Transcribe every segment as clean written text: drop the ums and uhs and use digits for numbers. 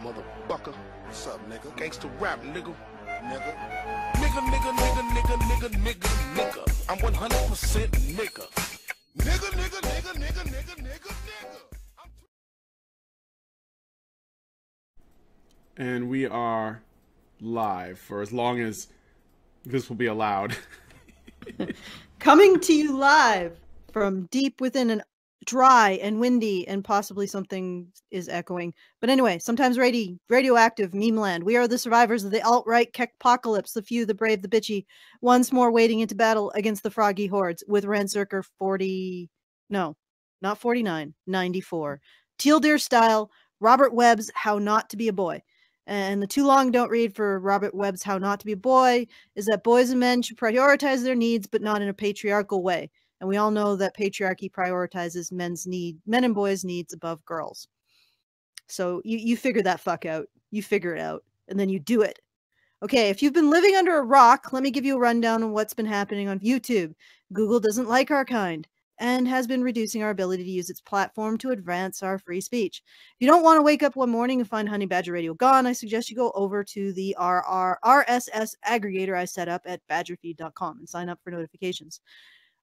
Motherfucker. What's up, nigga? Gangsta rap, nigga. Nigga. Nigga. I'm 100% nigga. Nigga. And we are live for as long as this will be allowed. Coming to you live from deep within an dry and windy and possibly something is echoing. But anyway, sometimes radioactive meme land. We are the survivors of the alt-right apocalypse, the few, the brave, the bitchy, once more wading into battle against the froggy hordes with Rantzerker 94. Teal Deer style, Robert Webb's How Not to Be a Boy. And the too long don't read for Robert Webb's How Not to Be a Boy is that boys and men should prioritize their needs, but not in a patriarchal way. And we all know that patriarchy prioritizes men and boys' needs above girls. So you figure that fuck out. You figure it out, and then you do it. Okay, if you've been living under a rock, let me give you a rundown on what's been happening on YouTube. Google doesn't like our kind and has been reducing our ability to use its platform to advance our free speech. If you don't want to wake up one morning and find Honey Badger Radio gone, I suggest you go over to the RSS aggregator I set up at badgerfeed.com and sign up for notifications.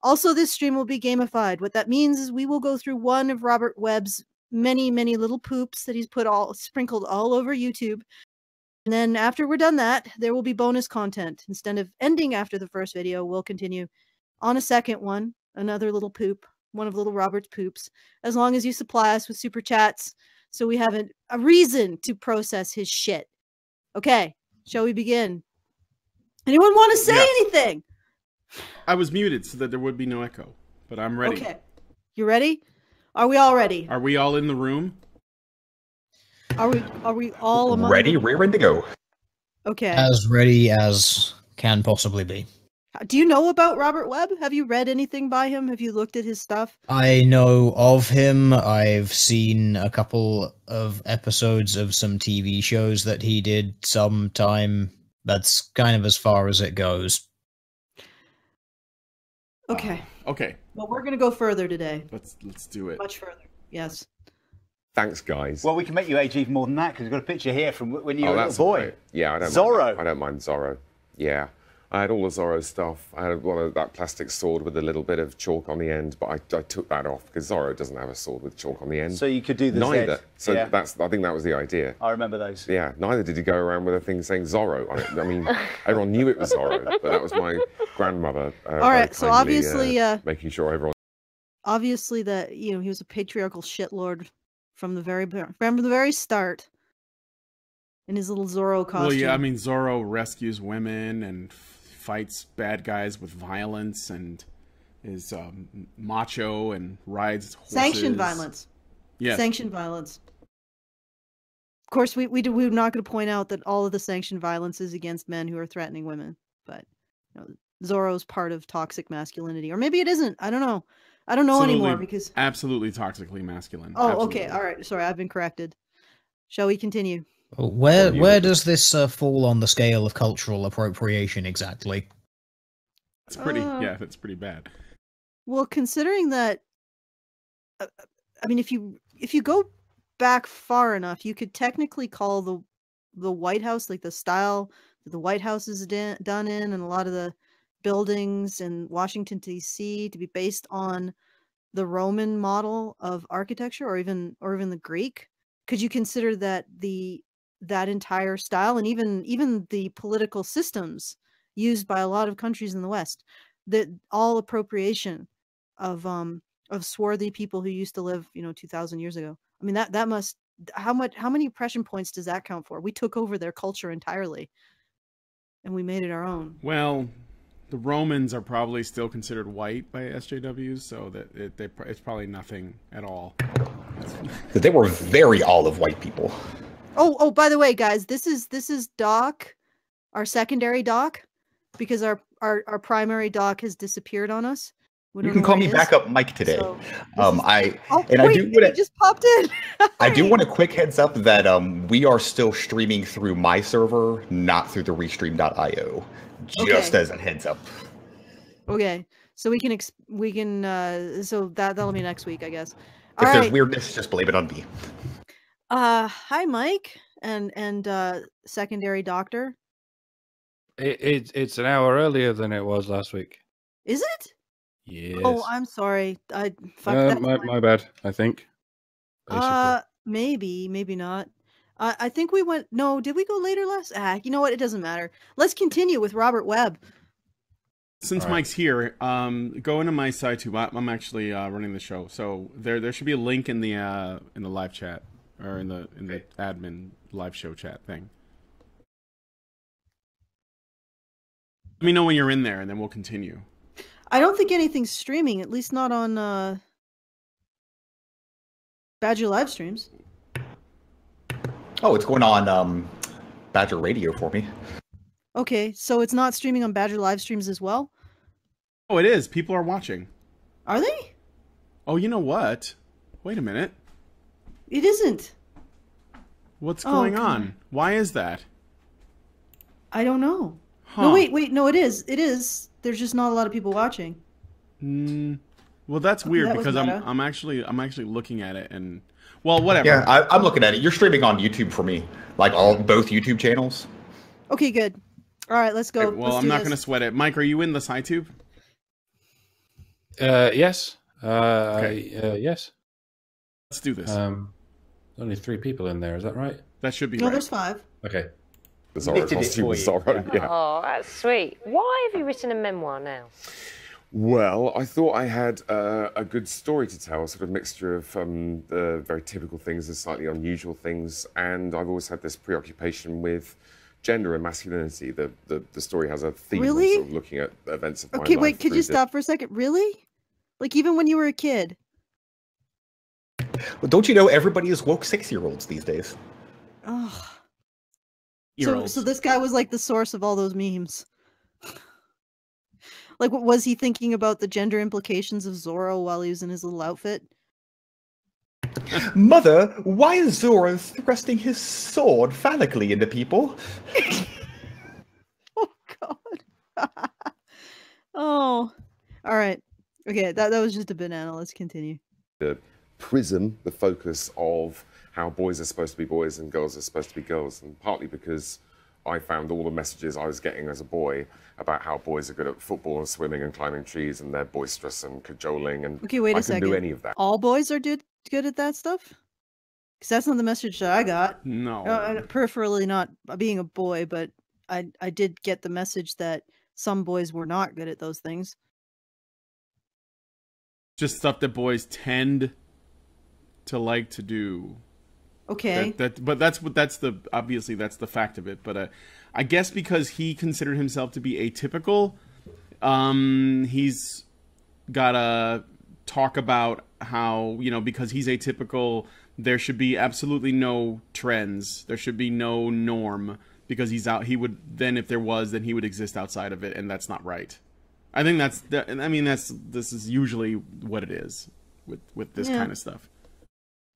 Also, this stream will be gamified. What that means is we will go through one of Robert Webb's many, many little poops that he's sprinkled all over YouTube. And then after we're done that, there will be bonus content. Instead of ending after the first video, we'll continue on a second one, another little poop, one of little Robert's poops, as long as you supply us with super chats so we have a reason to process his shit. Okay, shall we begin? Anyone want to say anything? I was muted so that there would be no echo, but I'm ready. Okay. You ready? Are we all ready? Are we all in the room? Are we all among ready, rearing to go. Okay. As ready as can possibly be. Do you know about Robert Webb? Have you read anything by him? Have you looked at his stuff? I know of him. I've seen a couple of episodes of some TV shows that he did sometime. That's kind of as far as it goes. Okay. Okay. Well, we're going to go further today. Let's do it. Much further. Yes. Thanks, guys. Well, we can make you age even more than that because we've got a picture here from when you were a little boy. Right. Yeah, I don't Zorro. Mind, I don't mind Zorro. Yeah. I had all the Zorro stuff. I had one of that plastic sword with a little bit of chalk on the end, but I took that off because Zorro doesn't have a sword with chalk on the end. So you could do the Neither. Z. So yeah. I think that was the idea. I remember those. Yeah. Neither did he go around with a thing saying Zorro on it. I mean, everyone knew it was Zorro, but that was my grandmother. All right. So obviously, making sure everyone. Obviously, that he was a patriarchal shitlord from the very start. In his little Zorro costume. Well, yeah. I mean, Zorro rescues women and fights bad guys with violence and is macho and rides horses. Sanctioned violence. Yes. Sanctioned violence. Of course, we're not going to point out that all of the sanctioned violence is against men who are threatening women, but Zorro's part of toxic masculinity, or maybe it isn't. I don't know. I don't know anymore because absolutely toxically masculine. Oh, absolutely. Okay, all right. Sorry, I've been corrected. Shall we continue? Where does this fall on the scale of cultural appropriation exactly? It's pretty. Yeah, that's pretty bad. Well, considering that, I mean, if you go back far enough, you could technically call the White House, like the style that the White House is done in, and a lot of the buildings in Washington D.C. to be based on the Roman model of architecture, or even the Greek. Could you consider that that entire style, and even the political systems used by a lot of countries in the West, that all appropriation of swarthy people who used to live 2,000 years ago? I mean, that must, how many oppression points does that count for? We took over their culture entirely and we made it our own. Well, the Romans are probably still considered white by SJWs, so that it's probably nothing at all. They were very olive white people. Oh, by the way, guys, this is Doc, our secondary Doc, because our primary Doc has disappeared on us. You can call me backup Mike today. So, I do want to just popped in. I do want a quick heads up that we are still streaming through my server, not through the restream.io. Just as a heads up. Okay, so we can so that'll be next week, I guess. If there's weirdness, just blame it on me. Hi, Mike. and secondary doctor? It's an hour earlier than it was last week. Is it? Yes. Oh, I'm sorry. Fuck my bad, I think. Basically. Maybe not. I think we went. No, did we go later last? You know what? It doesn't matter. Let's continue with Robert Webb. Since Mike's here, go into my side too. I'm actually running the show, so there should be a link in the live chat or in the admin live show chat thing. Let me know when you're in there, and then we'll continue. I don't think anything's streaming, at least not on Badger live streams. Oh, it's going on Badger Radio for me. Okay, so it's not streaming on Badger live streams as well? Oh, it is. People are watching. Are they? Oh, you know what? Wait a minute. It isn't. What's going on? Why is that? I don't know. Huh. No, wait. No, it is. It is. There's just not a lot of people watching. Well, that's weird because I'm actually looking at it and whatever. Yeah, I'm looking at it. You're streaming on YouTube for me, like both YouTube channels. Okay, good. All right, let's go. Okay, well, I'm not going to sweat it. Mike, are you in the SciTube? Yes. Okay. Yes. Let's do this. Only 3 people in there. Is that right? That should be right. No, there's 5. Okay. The Zorro costume was Zorro, yeah. Oh, that's sweet. Why have you written a memoir now? Well, I thought I had a good story to tell, a sort of mixture of the very typical things and slightly unusual things, and I've always had this preoccupation with gender and masculinity. The story has a theme of sort of looking at events of my life. Okay, wait, could you stop for a second? Really? Like even when you were a kid? Well, don't you know everybody is woke 6-year-olds these days? Oh. So this guy was like the source of all those memes. Like, what was he thinking about the gender implications of Zorro while he was in his little outfit? Mother, why is Zorro thrusting his sword phallically into people? Oh, God. Oh. All right. Okay, that was just a banana. Let's continue. The prism, the focus of how boys are supposed to be boys and girls are supposed to be girls, and partly because I found all the messages I was getting as a boy about how boys are good at football and swimming and climbing trees and they're boisterous and cajoling, and okay, wait a second. Do any of that. All boys are good at that stuff? Because that's not the message that I got. No. Peripherally not being a boy, but I did get the message that some boys were not good at those things. Just stuff that boys tend to like to do. Okay. But obviously that's the fact of it. But I guess because he considered himself to be atypical, he's gotta talk about how, because he's atypical, there should be absolutely no trends. There should be no norm because he's out. He would then, if there was, then he would exist outside of it, and that's not right. I think this is usually what it is with this kind of stuff.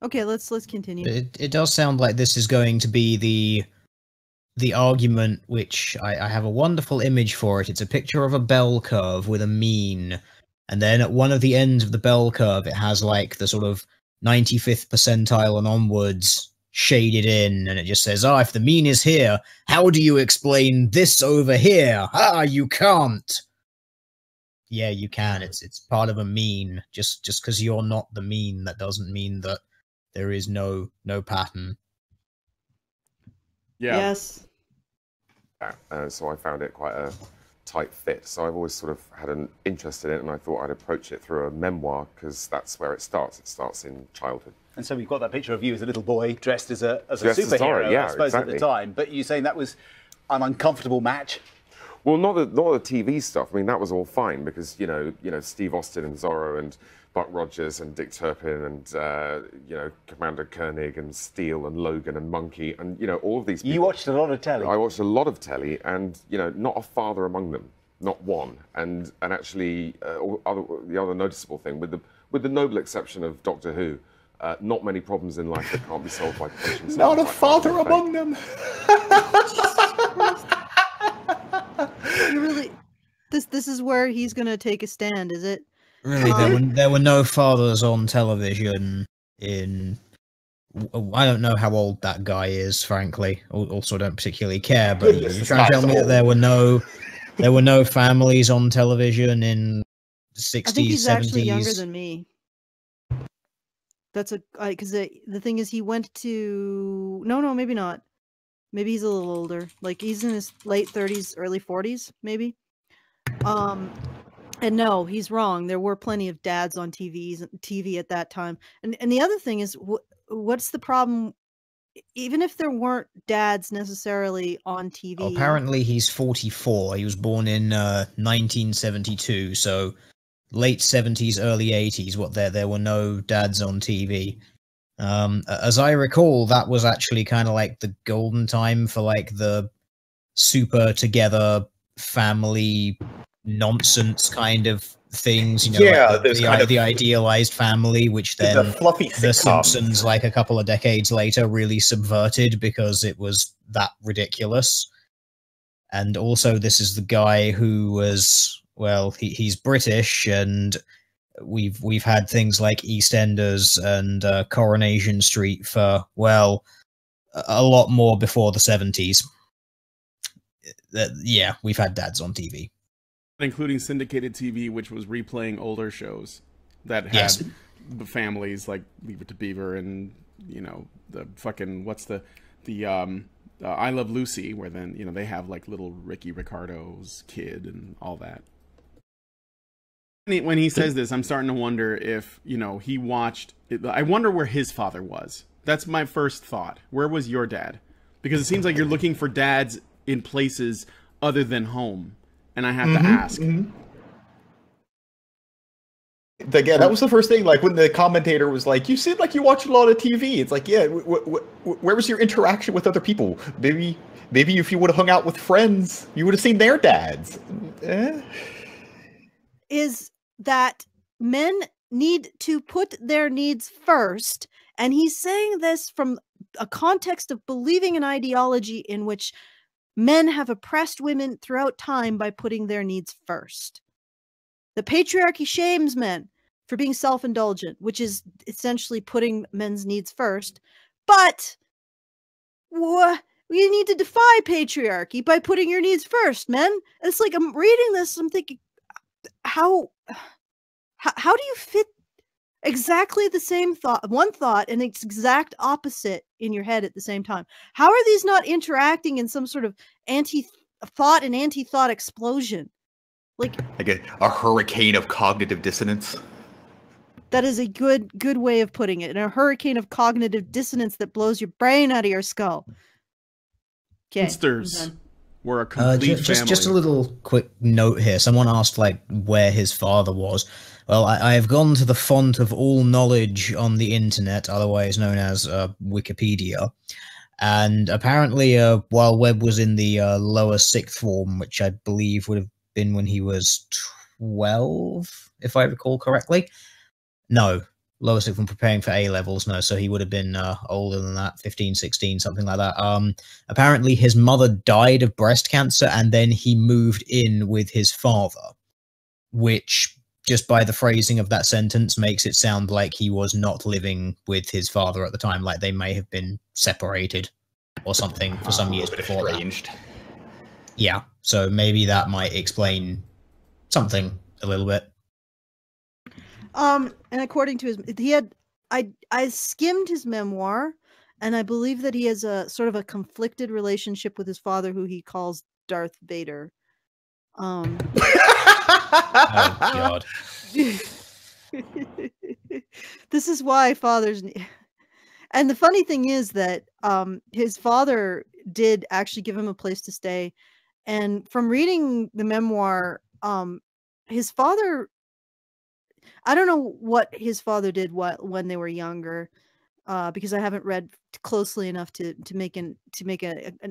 Okay, let's continue. It does sound like this is going to be the argument, which I have a wonderful image for it. It's a picture of a bell curve with a mean, and then at one of the ends of the bell curve, it has like the sort of 95th percentile and onwards shaded in, and it just says, if the mean is here, how do you explain this over here? You can't. Yeah, you can. It's part of a mean. Just because you're not the mean, that doesn't mean that there is no pattern. Yeah. Yes. So I found it quite a tight fit. So I've always sort of had an interest in it, and I thought I'd approach it through a memoir because that's where it starts. It starts in childhood. And so we've got that picture of you as a little boy dressed as a Dressed as superhero, Zorro, yeah, I suppose, exactly. at the time. But you're saying that was an uncomfortable match? Well, not the TV stuff. I mean, that was all fine because Steve Austin and Zorro and Buck Rogers and Dick Turpin and Commander Koenig and Steel and Logan and Monkey and all of these people. You watched a lot of telly. I watched a lot of telly, and not a father among them, not one. And actually, the other noticeable thing, with the noble exception of Doctor Who, not many problems in life that can't be solved by punching someone. Not a father among them. You really, this is where he's gonna take a stand, is it? Really, there were no fathers on television in I don't know how old that guy is, frankly. Also, don't particularly care. But Goodness, you're this trying to tell guy's me that old. there were no families on television in the 60s, I think he's 70s. actually younger than me. That's because the thing is, he went to no, maybe not. Maybe he's a little older. Like he's in his late 30s, early 40s, maybe. And no, he's wrong. There were plenty of dads on TV at that time. And the other thing is, what's the problem? Even if there weren't dads necessarily on TV. Oh, apparently, he's 44. He was born in 1972, so late 70s, early 80s. There were no dads on TV. As I recall, that was actually kind of like the golden time for like the super together family nonsense kind of things, Yeah, like the idealized family, which then the fluffy The sitcoms. Simpsons, like a couple of decades later, really subverted because it was that ridiculous. And also, this is the guy who was, well, he's British, and we've had things like EastEnders and Coronation Street for, well, a lot more before the 70s. Yeah, we've had dads on TV. Including syndicated TV, which was replaying older shows that had families like Leave It to Beaver and, the fucking, what's the I Love Lucy, where then, they have like little Ricky Ricardo's kid and all that. When he says this, I'm starting to wonder if, he watched, I wonder where his father was. That's my first thought. Where was your dad? Because it seems like you're looking for dads in places other than home. And I have to ask. Yeah, that was the first thing. Like when the commentator was like, "You seem like you watch a lot of TV." It's like, yeah, where was your interaction with other people? Maybe if you would have hung out with friends, you would have seen their dads. Is that men need to put their needs first, and he's saying this from a context of believing an ideology in which men have oppressed women throughout time by putting their needs first. The patriarchy shames men for being self-indulgent, which is essentially putting men's needs first. But we need to defy patriarchy by putting your needs first, men. And it's like, I'm reading this, I'm thinking, how do you fit exactly the same one thought and its exact opposite in your head at the same time? How are these not interacting in some sort of anti-thought and anti-thought explosion? Like a hurricane of cognitive dissonance. That is a good way of putting it. And a hurricane of cognitive dissonance that blows your brain out of your skull. Okay. Monsters were a complete family. Just a little quick note here. Someone asked like where his father was. Well, I have gone to the font of all knowledge on the internet, otherwise known as Wikipedia. And apparently, while Webb was in the lower sixth form, which I believe would have been when he was 12, if I recall correctly. No, lower sixth form preparing for A-levels, no, so he would have been older than that, 15, 16, something like that. Apparently, his mother died of breast cancer, and then he moved in with his father, which, just by the phrasing of that sentence, makes it sound like he was not living with his father at the time, like they may have been separated or something for some years before that. Yeah, so maybe that might explain something a little bit. And according to I skimmed his memoir, and I believe that he has a sort of a conflicted relationship with his father, who he calls Darth Vader. Oh God. This is why fathers and the funny thing is that his father did actually give him a place to stay, and from reading the memoir, his father, I don't know what his father did when they were younger, because I haven't read closely enough to make an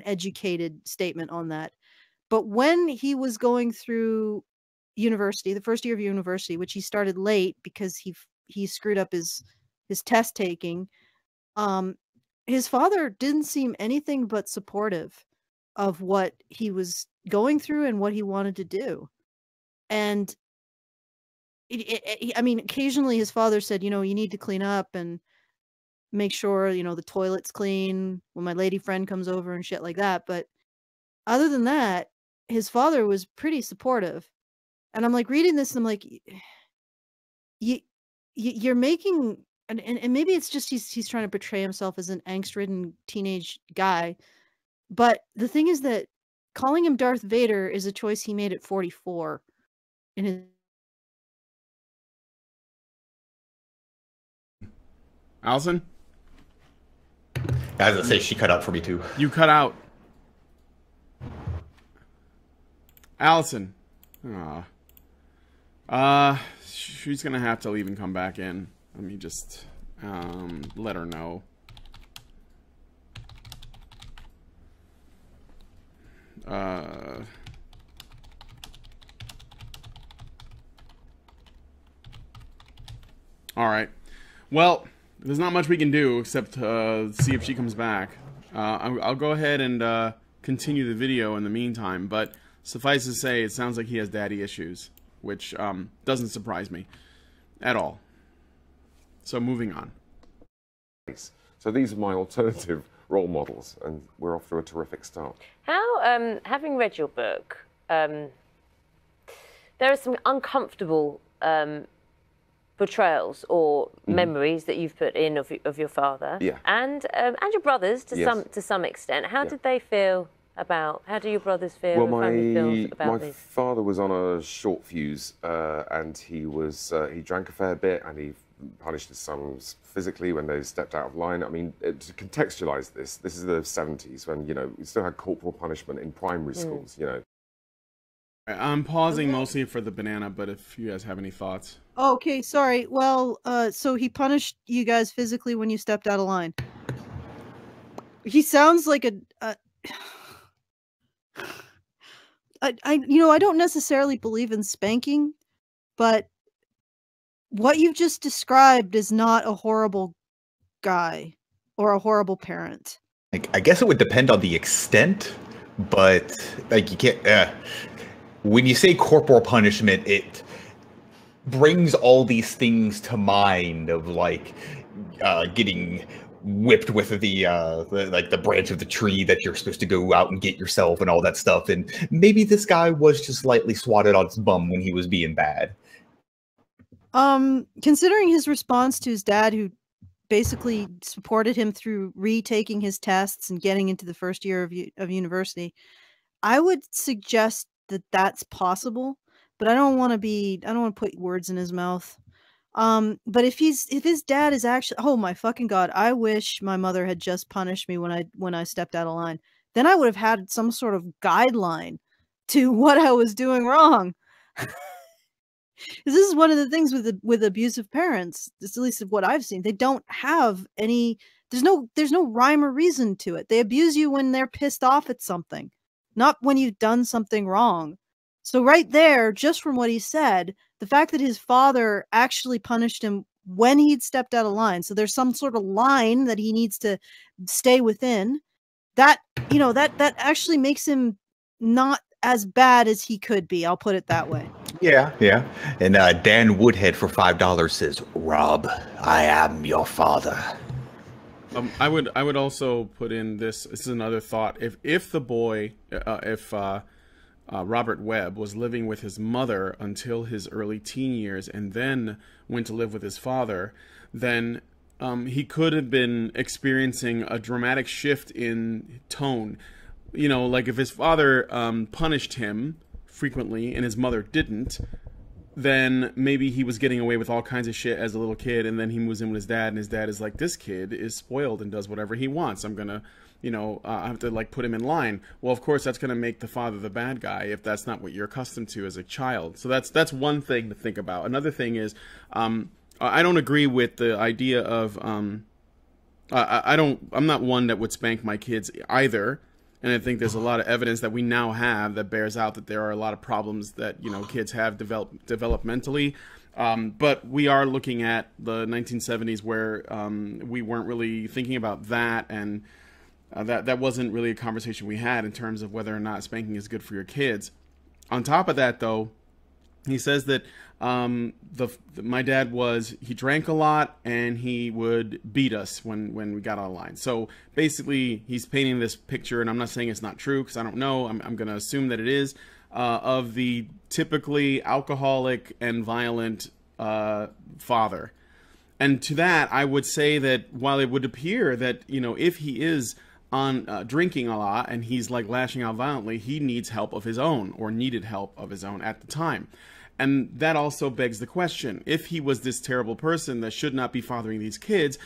educated statement on that. But when he was going through university, the first year of university, which he started late because he screwed up his test taking, his father didn't seem anything but supportive of what he was going through and what he wanted to do. And I mean, occasionally his father said, you need to clean up, and make sure, you know, the toilet's clean when my lady friend comes over and shit like that. But other than that, his father was pretty supportive. And I'm like reading this and I'm like, you're making, and maybe it's just he's trying to portray himself as an angst-ridden teenage guy. But the thing is that calling him Darth Vader is a choice he made at 44 in his. Alison? As I say, she cut out for me too. You cut out. Alison. She's gonna have to leave and come back in. Let me just let her know. All right. Well, there's not much we can do except see if she comes back. I'll go ahead and continue the video in the meantime, but suffice to say, it sounds like he has daddy issues, which doesn't surprise me at all. So moving on. So these are my alternative role models, and we're off to a terrific start. How, having read your book, there are some uncomfortable portrayals or memories that you've put in of your father, and your brothers to some extent. How did they feel about? How do your brothers feel? Well, the family feels about my this? father was on a short fuse, and he drank a fair bit, and he punished his sons physically when they stepped out of line. I mean, to contextualize this is the 70s when, you know, we still had corporal punishment in primary schools, you know. I'm pausing mostly for the banana, but if you guys have any thoughts. Okay, sorry. Well, so he punished you guys physically when you stepped out of line. He sounds like I don't necessarily believe in spanking, but what you've just described is not a horrible guy or a horrible parent. Like, I guess it would depend on the extent, but like you can't. When you say corporal punishment, it brings all these things to mind of like getting whipped with the branch of the tree that you're supposed to go out and get yourself and all that stuff. And maybe this guy was just lightly swatted on his bum when he was being bad. Considering his response to his dad, who basically supported him through retaking his tests and getting into the first year of university, I would suggest that that's possible, but I don't want to put words in his mouth. But if his dad is actually, oh my fucking God, I wish my mother had just punished me when I stepped out of line. Then I would have had some sort of guideline to what I was doing wrong. This is one of the things with abusive parents, at least of what I've seen. They don't have any, there's no rhyme or reason to it. They abuse you when they're pissed off at something, not when you've done something wrong. So right there, just from what he said, the fact that his father actually punished him when he'd stepped out of line, so there's some sort of line that he needs to stay within, that, you know, that actually makes him not as bad as he could be. I'll put it that way. Yeah. And Dan Woodhead for $5 says, "Rob, I am your father." I would also put in this. This is another thought. If the boy, Robert Webb was living with his mother until his early teen years and then went to live with his father, then he could have been experiencing a dramatic shift in tone. You know, like if his father punished him frequently and his mother didn't, then maybe he was getting away with all kinds of shit as a little kid, and then he moves in with his dad, and his dad is like, this kid is spoiled and does whatever he wants. I'm gonna, you know, I have to like put him in line. Well, of course, that's gonna make the father the bad guy if that's not what you're accustomed to as a child. So that's one thing to think about. Another thing is, I don't agree with the idea of, I'm not one that would spank my kids either. And I think there's a lot of evidence that we now have that bears out that there are a lot of problems that, you know, kids have developmentally. But we are looking at the 1970s where we weren't really thinking about that, and that wasn't really a conversation we had in terms of whether or not spanking is good for your kids. On top of that, though, He says that my dad he drank a lot and he would beat us when we got online. So basically, he's painting this picture, and I'm not saying it's not true because I don't know. I'm going to assume that it is, of the typically alcoholic and violent father. And to that, I would say that while it would appear that, if he is on drinking a lot and he's like lashing out violently, he needs help of his own, or needed help of his own at the time. And that also begs the question, if he was this terrible person that should not be fathering these kids,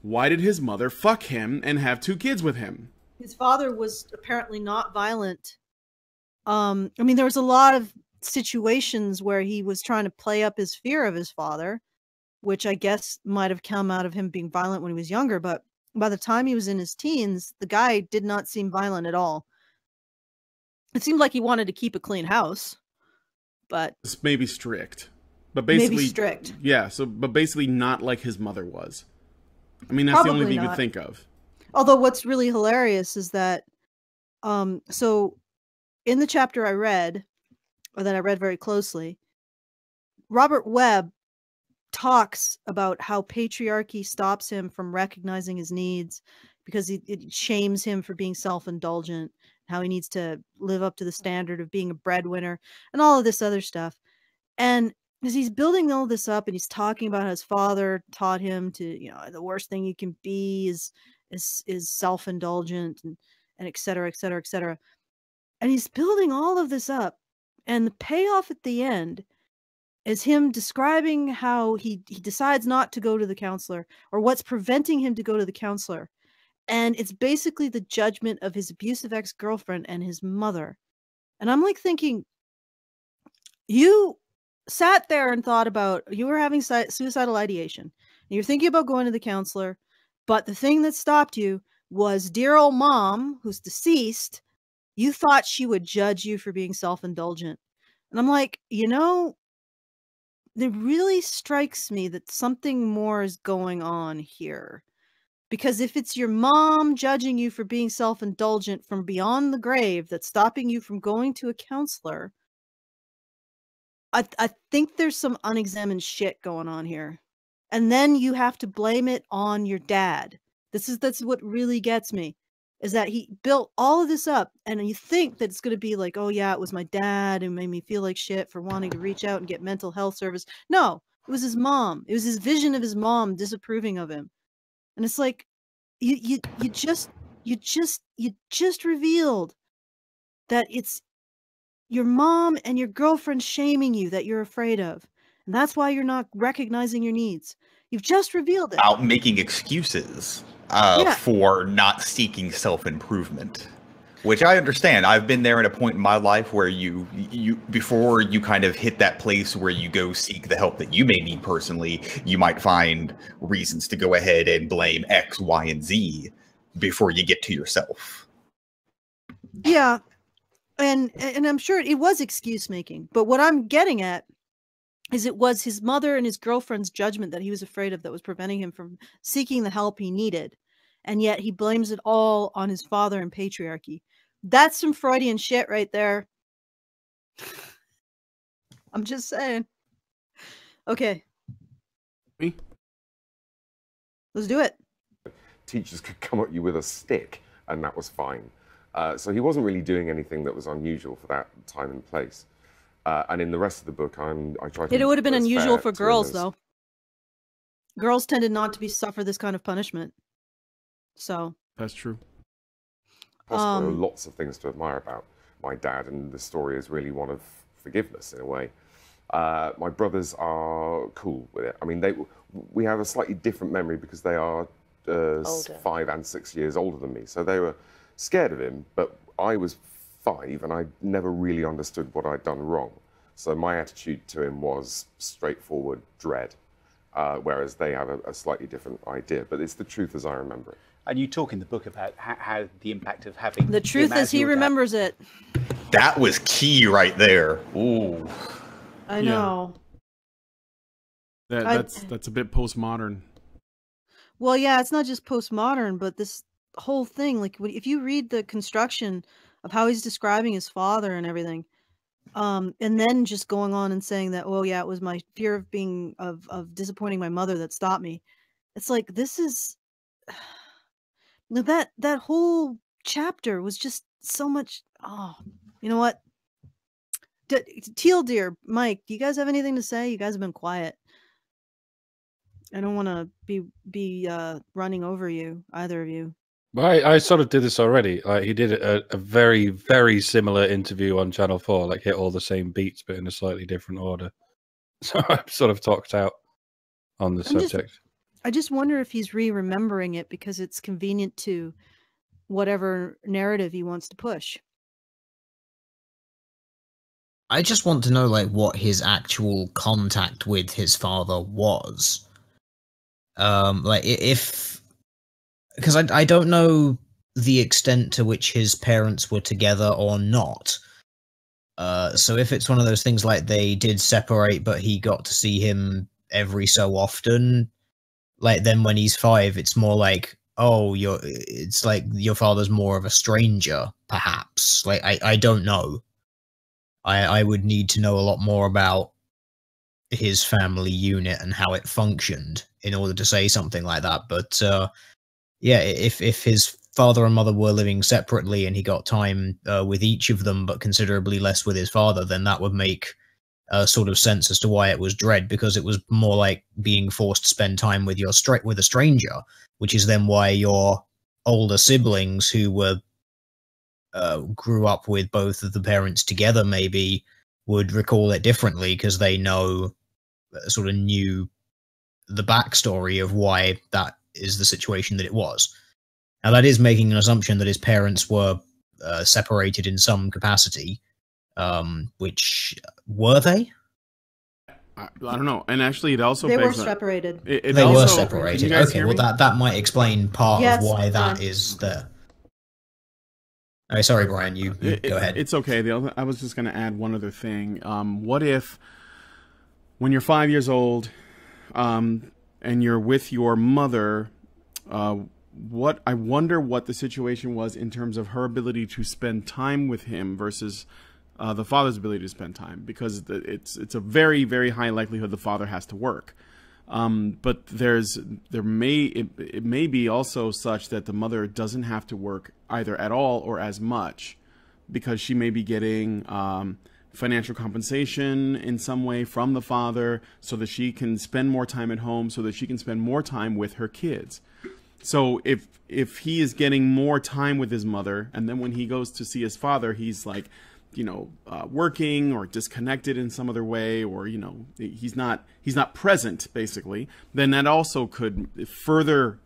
why did his mother fuck him and have 2 kids with him? His father was apparently not violent. I mean, there was a lot of situations where he was trying to play up his fear of his father, which I guess might have come out of him being violent when he was younger. But by the time he was in his teens, the guy did not seem violent at all. It seemed like he wanted to keep a clean house. But it's maybe strict, but basically maybe strict. Yeah. But basically not like his mother was. I mean, that's Probably the only thing you not. could think of. Although what's really hilarious is that, so in the chapter I read, or that I read very closely, Robert Webb talks about how patriarchy stops him from recognizing his needs because it shames him for being self-indulgent, how he needs to live up to the standard of being a breadwinner and all of this other stuff. And as he's building all this up and he's talking about how his father taught him to, the worst thing you can be is self-indulgent and et cetera, et cetera, et cetera. And he's building all of this up, and the payoff at the end is him describing how he decides not to go to the counselor, or what's preventing him to go to the counselor. And it's basically the judgment of his abusive ex-girlfriend and his mother. And I'm like thinking, you sat there and thought about, you were having suicidal ideation, and you're thinking about going to the counselor, but the thing that stopped you was dear old mom, who's deceased. You thought she would judge you for being self-indulgent. And I'm like, it really strikes me that something more is going on here. Because if it's your mom judging you for being self-indulgent from beyond the grave that's stopping you from going to a counselor, I think there's some unexamined shit going on here. And then you have to blame it on your dad. That's what really gets me, is that he built all of this up, and you think that it's going to be like, oh yeah, it was my dad who made me feel like shit for wanting to reach out and get mental health service. No, it was his mom. It was his vision of his mom disapproving of him. And it's like, you just revealed that it's your mom and your girlfriend shaming you that you're afraid of. And that's why you're not recognizing your needs. You've just revealed it. Out making excuses for not seeking self-improvement. Which I understand. I've been there at a point in my life where you before you kind of hit that place where you go seek the help that you may need personally, you might find reasons to go ahead and blame X, Y, and Z before you get to yourself. Yeah. And I'm sure it was excuse making. But what I'm getting at is it was his mother and his girlfriend's judgment that he was afraid of that was preventing him from seeking the help he needed. And yet he blames it all on his father and patriarchy. That's some Freudian shit right there. I'm just saying. Okay. Me? Let's do it. Teachers could come at you with a stick, and that was fine. So he wasn't really doing anything that was unusual for that time and place. And in the rest of the book, I tried to... It would have been unusual for girls, though. Girls tended not to suffer this kind of punishment. So... That's true. Plus, there are lots of things to admire about my dad, and the story is really one of forgiveness, in a way. My brothers are cool with it. I mean, we have a slightly different memory because they are 5 and 6 years older than me. So they were scared of him, but I was 5 and I never really understood what I'd done wrong. So my attitude to him was straightforward dread, whereas they have a slightly different idea. But it's the truth as I remember it. And you talk in the book about how the impact of having... The truth is he remembers it. That was key right there. Ooh. I know. That's a bit postmodern. Well, yeah, it's not just postmodern, but this whole thing, like if you read the construction of how he's describing his father and everything, And then just going on and saying that, oh yeah, it was my fear of being of disappointing my mother that stopped me. It's like, this is that whole chapter was just so much. Oh, you know what? Teal Deer, Mike, do you guys have anything to say? You guys have been quiet. I don't want to be running over you, either of you. Well, I sort of did this already. Like, he did a very, very similar interview on Channel 4, like hit all the same beats, but in a slightly different order. So I'm sort of talked out on the subject. I just wonder if he's remembering it because it's convenient to whatever narrative he wants to push. I just want to know, like, what his actual contact with his father was. Like, because I don't know the extent to which his parents were together or not. So if it's one of those things like they did separate, but he got to see him every so often, like, then when he's 5, it's more like, oh, it's like your father's more of a stranger, perhaps. Like, I don't know. I would need to know a lot more about his family unit and how it functioned in order to say something like that. But yeah, if his father and mother were living separately and he got time with each of them, but considerably less with his father, then that would make sort of sense as to why it was dread, because it was more like being forced to spend time with with a stranger, which is then why your older siblings who were grew up with both of the parents together maybe would recall it differently, because they sort of knew the backstory of why that is the situation that it was. Now, that is making an assumption that his parents were separated in some capacity, which were they? I don't know. And actually, it also they were separated. They were separated. Okay, well that might explain part of why that is there. Oh, sorry, Brian. You go ahead. It's okay. I was just going to add one other thing. What if, when you're 5 years old, and you're with your mother, I wonder what the situation was in terms of her ability to spend time with him versus the father's ability to spend time, because it's a very, very high likelihood the father has to work. But it may be also such that the mother doesn't have to work either at all or as much, because she may be getting financial compensation in some way from the father, so that she can spend more time at home, so that she can spend more time with her kids. So if he is getting more time with his mother, and then when he goes to see his father, he's like, working or disconnected in some other way, or he's not present, basically, then that also could further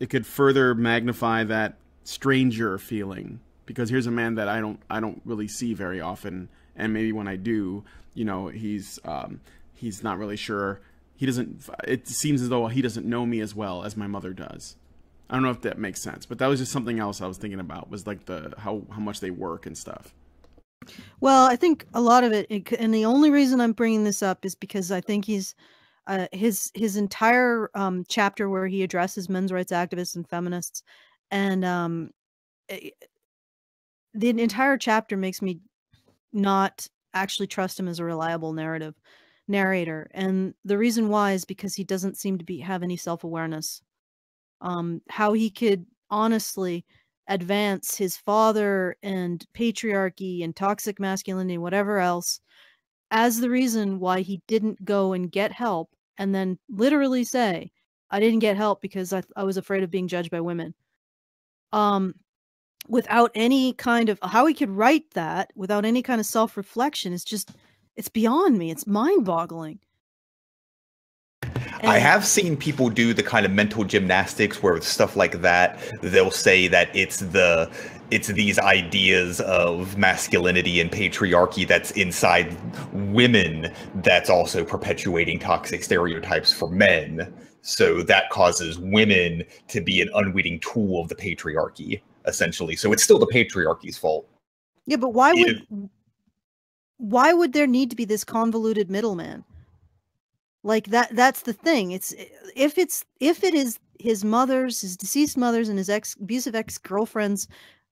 it could further magnify that stranger feeling, because here's a man that I don't really see very often, and maybe when I do, he's not really sure. It seems as though he doesn't know me as well as my mother does. I don't know if that makes sense, but that was just something else I was thinking about, was like how much they work and stuff. Well, I think a lot of it, and the only reason I'm bringing this up is because I think he's his entire chapter where he addresses men's rights activists and feminists, and the entire chapter makes me not actually trust him as a reliable narrator, and the reason why is because he doesn't seem to have any self-awareness. How he could honestly advance his father and patriarchy and toxic masculinity, whatever else, as the reason why he didn't go and get help, and then literally say, I didn't get help because I was afraid of being judged by women. Without any kind of, how he could write that without any kind of self-reflection is just, it's beyond me. It's mind-boggling. I have seen people do the kind of mental gymnastics where with stuff like that, they'll say that it's these ideas of masculinity and patriarchy that's inside women that's also perpetuating toxic stereotypes for men. So that causes women to be an unwitting tool of the patriarchy, essentially. So it's still the patriarchy's fault. Yeah, but why would there need to be this convoluted middleman? Like that's the thing. If it is his deceased mother's and his abusive ex-girlfriend's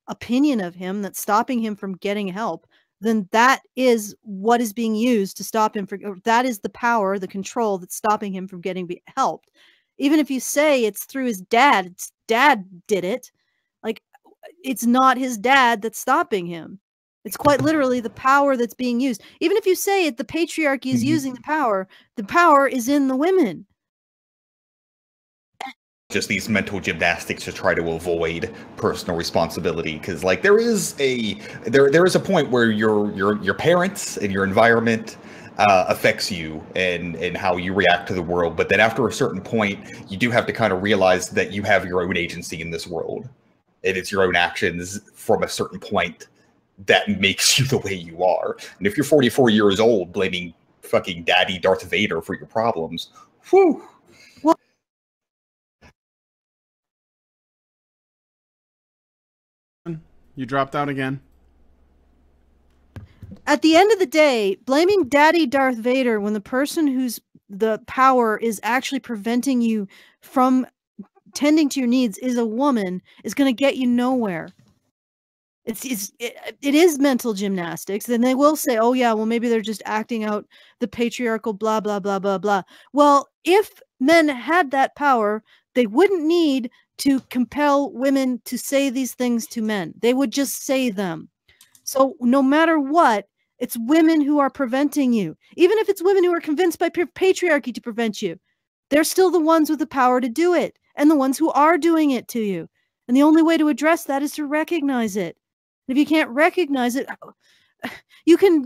opinion of him that's stopping him from getting help, then that is what is being used to stop him from, that is the power, the control that's stopping him from getting helped. Even if you say it's through his dad, it's dad did it, like, it's not his dad that's stopping him. It's quite literally the power that's being used. Even if you say it, the patriarchy is using the power is in the women. Just these mental gymnastics to try to avoid personal responsibility, because like there is a point where your parents and your environment affects you and how you react to the world, but then after a certain point you do have to kind of realize that you have your own agency in this world, and it's your own actions from a certain point that makes you the way you are. And if you're 44 years old blaming fucking daddy Darth Vader for your problems, whew. You dropped out again. At the end of the day, blaming Daddy Darth Vader when the person who's the power is actually preventing you from tending to your needs is a woman is going to get you nowhere. It is mental gymnastics. Then they will say, oh yeah, well maybe they're just acting out the patriarchal blah, blah, blah, blah, blah. Well, if men had that power, they wouldn't need to compel women to say these things to men. They would just say them. So no matter what, it's women who are preventing you. Even if it's women who are convinced by patriarchy to prevent you, they're still the ones with the power to do it, and the ones who are doing it to you. And the only way to address that is to recognize it. And if you can't recognize it, you can,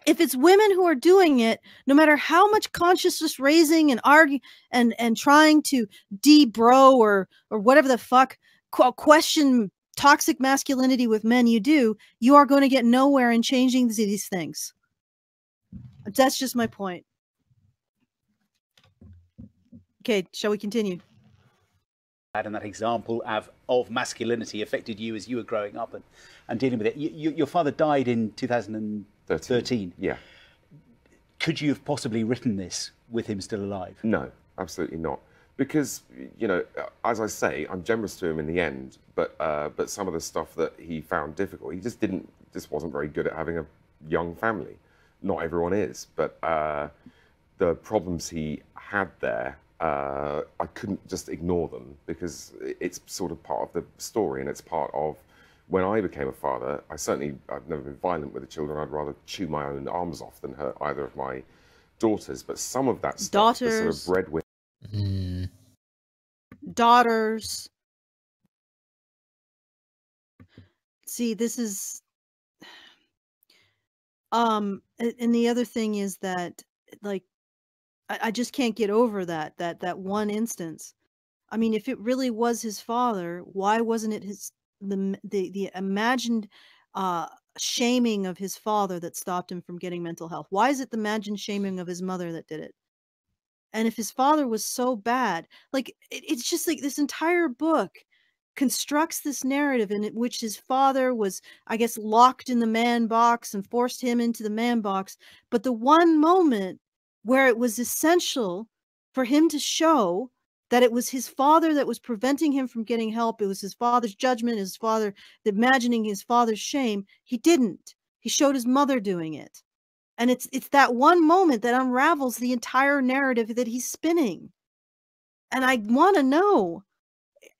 if it's women who are doing it, no matter how much consciousness raising and argue and trying to de-bro or whatever the fuck, question toxic masculinity with men you do, you are going to get nowhere in changing these things. That's just my point. Okay, shall we continue? And that example of masculinity affected you as you were growing up and dealing with it. Your father died in 2013. Yeah. Could you have possibly written this with him still alive? No, absolutely not. Because, you know, as I say, I'm generous to him in the end, but some of the stuff that he found difficult, he just wasn't very good at having a young family. Not everyone is, but the problems he had there, I couldn't just ignore them because it's sort of part of the story, and it's part of when I became a father. I've never been violent with the children. I'd rather chew my own arms off than hurt either of my daughters. But some of that stuff, the sort of breadwinner. Daughters. See, this is and the other thing is that, like, I just can't get over that one instance. I mean, if it really was his father, why wasn't it the imagined shaming of his father that stopped him from getting mental health? Why is it the imagined shaming of his mother that did it? And if his father was so bad, like, it's just like this entire book constructs this narrative in which his father was, I guess, locked in the man box and forced him into the man box. But the one moment where it was essential for him to show that it was his father that was preventing him from getting help, it was his father's judgment, his father, imagining his father's shame, he didn't. He showed his mother doing it. And it's that one moment that unravels the entire narrative that he's spinning. And I want to know,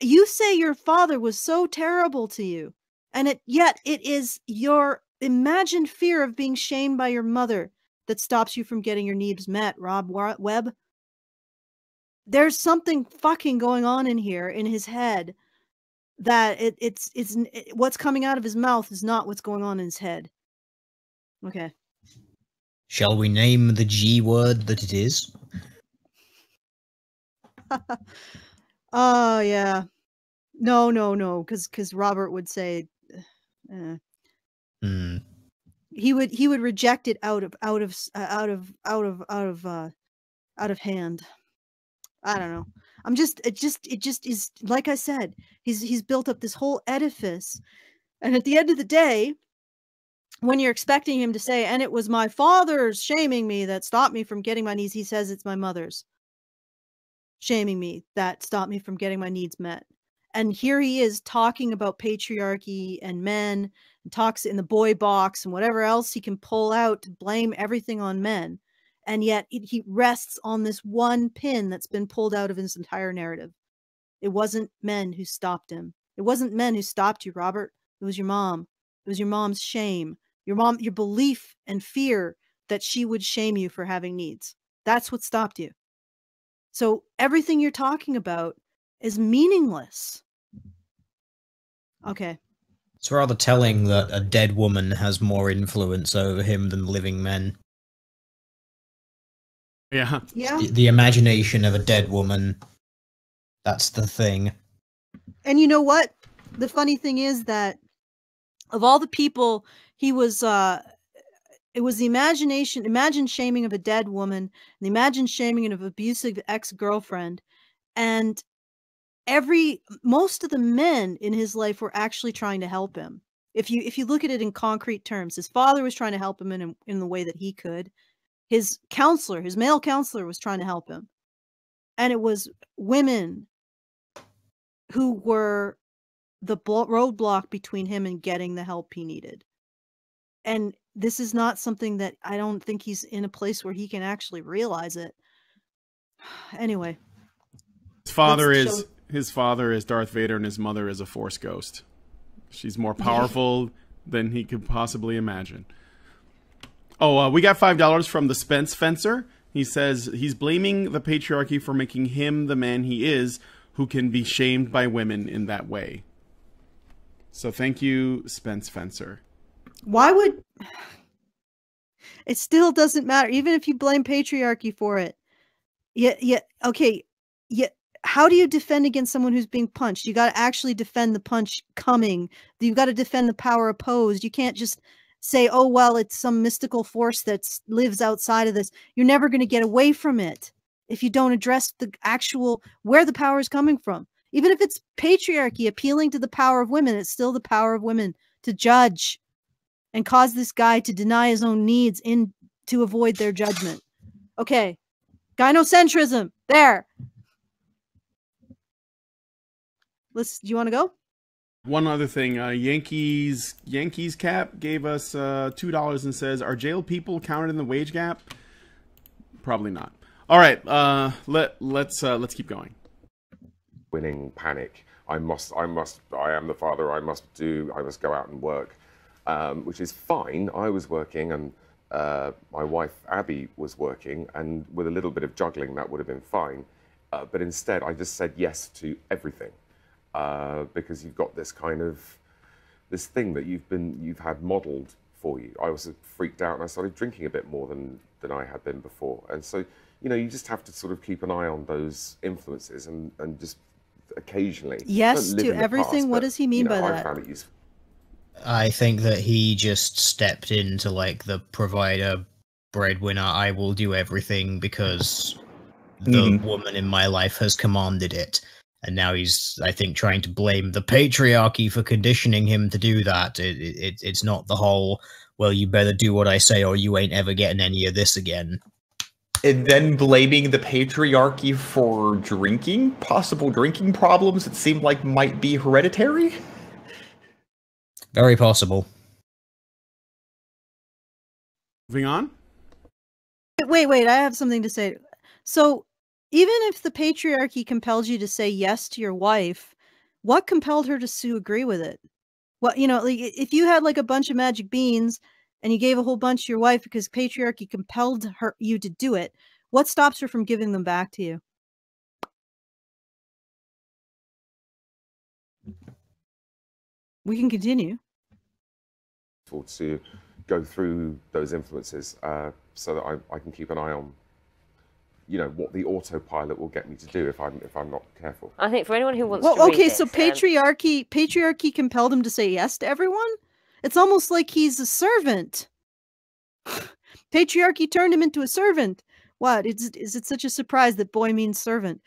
you say your father was so terrible to you, and yet it is your imagined fear of being shamed by your mother that stops you from getting your needs met, Rob Webb. There's something fucking going on in here in his head that it's what's coming out of his mouth is not what's going on in his head. Okay. Shall we name the G word that it is? Oh yeah. No, because Robert would say he would reject it out of hand. I don't know. It just is, like I said, he's built up this whole edifice, and at the end of the day, when you're expecting him to say, and it was my father's shaming me that stopped me from getting my needs, he says it's my mother's shaming me that stopped me from getting my needs met. And here he is talking about patriarchy and men, and talks in the boy box and whatever else he can pull out to blame everything on men. And yet he rests on this one pin that's been pulled out of his entire narrative. It wasn't men who stopped him. It wasn't men who stopped you, Robert. It was your mom. It was your mom's shame. Your belief and fear that she would shame you for having needs. That's what stopped you. So everything you're talking about is meaningless. Okay. It's rather telling that a dead woman has more influence over him than living men. Yeah. Yeah. The imagination of a dead woman, that's the thing. And you know what? The funny thing is that of all the people he was, it was the imagined shaming of a dead woman, the imagined shaming of an abusive ex-girlfriend, and most of the men in his life were actually trying to help him. If you look at it in concrete terms, his father was trying to help him in the way that he could. His male counselor was trying to help him. And it was women who were the roadblock between him and getting the help he needed. And this is not something that I don't think he's in a place where he can actually realize it. Anyway. His father is Darth Vader and his mother is a Force ghost. She's more powerful than he could possibly imagine. Oh, we got $5 from the Spence Fencer. He says he's blaming the patriarchy for making him the man he is, who can be shamed by women in that way. So thank you, Spence Fencer. Why would... It still doesn't matter, even if you blame patriarchy for it. Okay. How do you defend against someone who's being punched? You got to actually defend the punch coming. You've got to defend the power opposed. You can't just say, oh, well, it's some mystical force that lives outside of this. You're never going to get away from it if you don't address the actual, where the power is coming from. Even if it's patriarchy appealing to the power of women, it's still the power of women to judge and cause this guy to deny his own needs to avoid their gydement. Okay. Gynocentrism. There. Do you want to go? One other thing, Yankees Cap gave us $2 and says, "Are jail people counted in the wage gap?" Probably not. All right, let's keep going. Winning panic. I am the father. I must go out and work, which is fine. I was working, and my wife Abby was working, and with a little bit of juggling, that would have been fine. But instead, I just said yes to everything. Because you've got this thing that you've had modeled for you. I was freaked out and I started drinking a bit more than I had been before. And so, you just have to sort of keep an eye on those influences and just occasionally. Yes to everything. Past, what does he mean by that? I found it useful. I think that he just stepped into like the provider, breadwinner, I will do everything because the woman in my life has commanded it. And now he's, I think, trying to blame the patriarchy for conditioning him to do that. It's not the whole, well, you better do what I say or you ain't ever getting any of this again. And then blaming the patriarchy for possible drinking problems it seemed like might be hereditary? Very possible. Moving on? Wait, I have something to say. So, even if the patriarchy compels you to say yes to your wife, what compelled her to agree with it? Well, like if you had like a bunch of magic beans and you gave a whole bunch to your wife because patriarchy compelled you to do it, what stops her from giving them back to you? We can continue. To go through those influences so that I can keep an eye on what the autopilot will get me to do if I'm not careful. I think for anyone who wants to read okay, it, so patriarchy compelled him to say yes to everyone? It's almost like he's a servant. Patriarchy turned him into a servant. What? Is it such a surprise that boy means servant?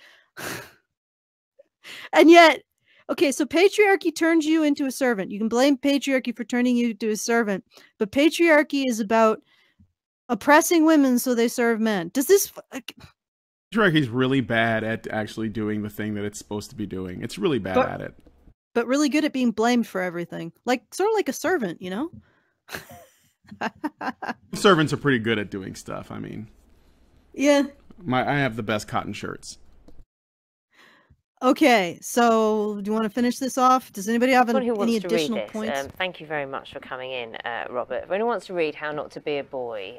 And yet, okay, so patriarchy turns you into a servant. You can blame patriarchy for turning you into a servant, but patriarchy is about oppressing women so they serve men. Does this... Patriarchy's really bad at actually doing the thing that it's supposed to be doing. It's really bad at it. But really good at being blamed for everything. Like, sort of like a servant, you know? Servants are pretty good at doing stuff, I mean. Yeah. I have the best cotton shirts. Okay, so do you want to finish this off? Does anybody have any additional points? Thank you very much for coming in, Robert. If anyone wants to read How Not to Be a Boy,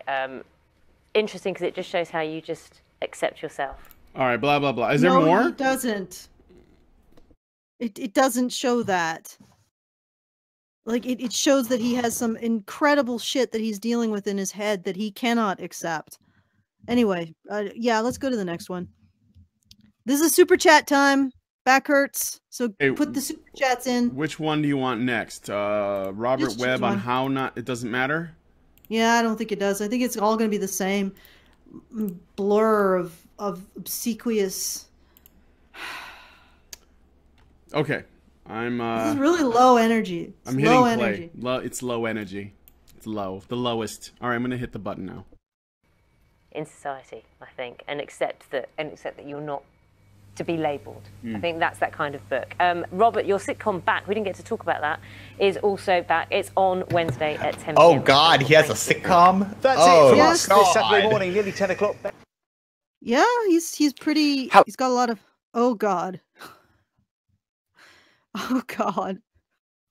interesting because it just shows how you just accept yourself. All right, blah, blah, blah. Is there more? No, it doesn't. It doesn't show that. Like, it shows that he has some incredible shit that he's dealing with in his head that he cannot accept. Anyway, yeah, let's go to the next one. This is super chat time. Back hurts, so put the super chats in. Which one do you want next? Robert Webb on how not... It doesn't matter? Yeah, I don't think it does. I think it's all going to be the same blur of obsequious... Okay. This is really low energy. I'm hitting low play. It's low energy. It's low. The lowest. All right, I'm going to hit the button now. In society, I think, and accept that you're not to be labelled. I think that's that kind of book. Robert, your sitcom Back, we didn't get to talk about that, is also back. It's on Wednesday at 10 p.m. Oh, God, he has a sitcom? That's it from us this Saturday morning, nearly 10 o'clock. Yeah, he's pretty... He's got a lot of... Oh, God. Oh, God.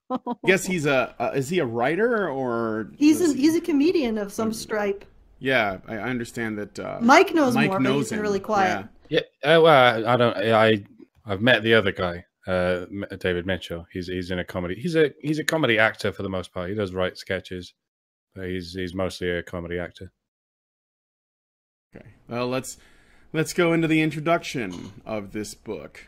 I guess he's is he a writer or... He's a comedian of some stripe. Yeah, I understand that... Mike knows more, but he's been really quiet. Yeah. Well, I've met the other guy, David Mitchell. He's in a comedy. He's a comedy actor for the most part. He does write sketches, but he's mostly a comedy actor. Okay. Well, let's go into the introduction of this book.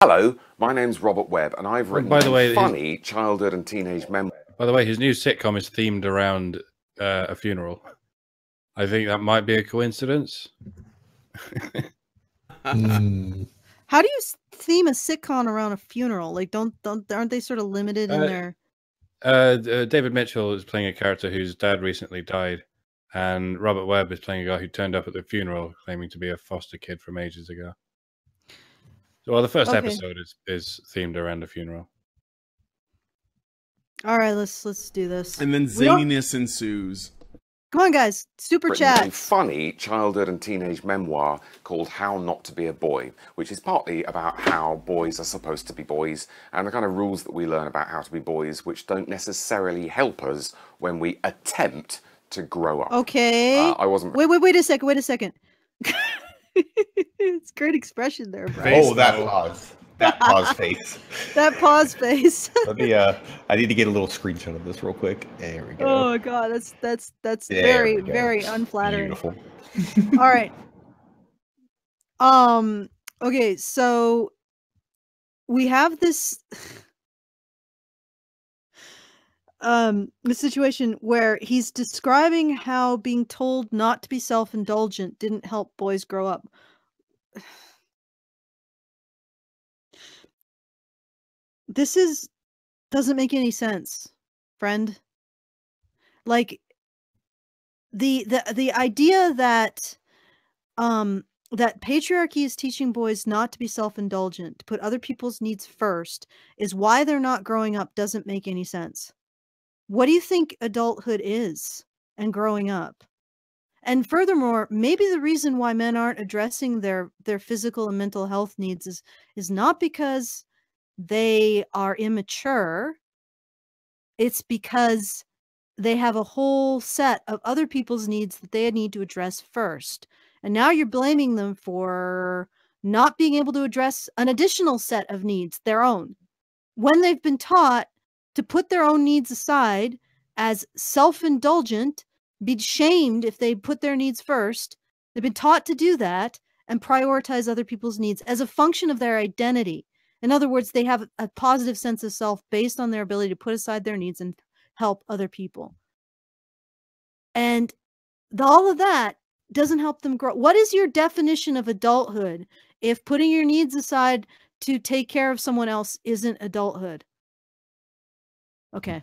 Hello, my name's Robert Webb, and I've written funny childhood and teenage memoir. By the way, his new sitcom is themed around a funeral. I think that might be a coincidence. How do you theme a sitcom around a funeral? Like, aren't they sort of limited in their? David Mitchell is playing a character whose dad recently died, and Robert Webb is playing a guy who turned up at the funeral claiming to be a foster kid from ages ago. So, well, the first episode is themed around a funeral. All right, let's do this. And then zaniness ensues. Come on, guys. Super chat. A funny childhood and teenage memoir called How Not to Be a Boy, which is partly about how boys are supposed to be boys and the kind of rules that we learn about how to be boys, which don't necessarily help us when we attempt to grow up. Okay. I wasn't... Wait a second. It's great expression there, bro. Oh, that pause. That pause face. That pause face. Let me I need to get a little screenshot of this real quick. There we go. Oh my God, that's very, very unflattering. Beautiful. All right. Okay, so we have this the situation where he's describing how being told not to be self-indulgent didn't help boys grow up. This doesn't make any sense, friend. Like the idea that that patriarchy is teaching boys not to be self-indulgent, to put other people's needs first, is why they're not growing up doesn't make any sense. What do you think adulthood is and growing up? And furthermore, maybe the reason why men aren't addressing their physical and mental health needs is not because they are immature. It's because they have a whole set of other people's needs that they need to address first. And now you're blaming them for not being able to address an additional set of needs, their own, when they've been taught to put their own needs aside as self-indulgent, be shamed if they put their needs first. They've been taught to do that and prioritize other people's needs as a function of their identity. In other words, they have a positive sense of self based on their ability to put aside their needs and help other people. And all of that doesn't help them grow. What is your definition of adulthood if putting your needs aside to take care of someone else isn't adulthood? Okay.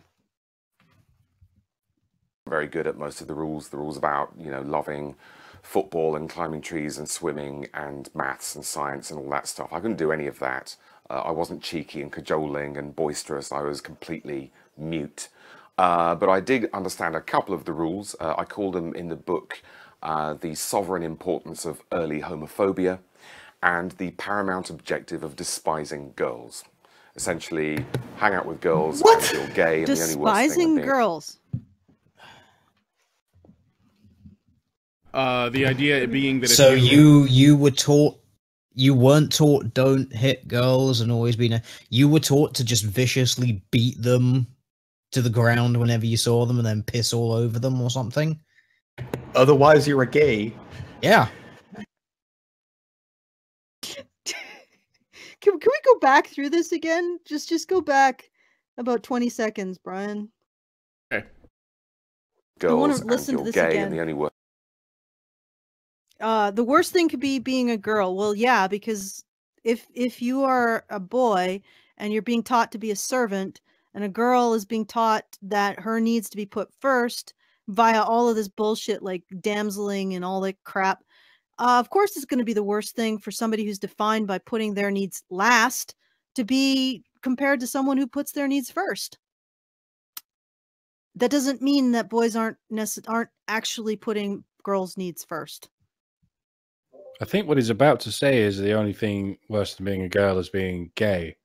Very good at most of the rules about, loving football and climbing trees and swimming and maths and science and all that stuff. I couldn't do any of that. I wasn't cheeky and cajoling and boisterous. I was completely mute. But I did understand a couple of the rules. I called them in the book the sovereign importance of early homophobia and the paramount objective of despising girls. Essentially, hang out with girls and feel gay. And despising girls. The idea being that so you were taught, you weren't taught don't hit girls and always be you were taught to just viciously beat them to the ground whenever you saw them and then piss all over them or something. Otherwise, you're a gay. Yeah. Can we go back through this again? Just go back about 20 seconds, Brian. Okay. Girls I want to listen to this gay again. And the only word. The worst thing could be being a girl. Well, yeah, because if you are a boy and you're being taught to be a servant, and a girl is being taught that her needs to be put first via all of this bullshit like damseling and all that crap, of course it's going to be the worst thing for somebody who's defined by putting their needs last to be compared to someone who puts their needs first. That doesn't mean that boys aren't actually putting girls' needs first. I think what he's about to say is the only thing worse than being a girl is being gay.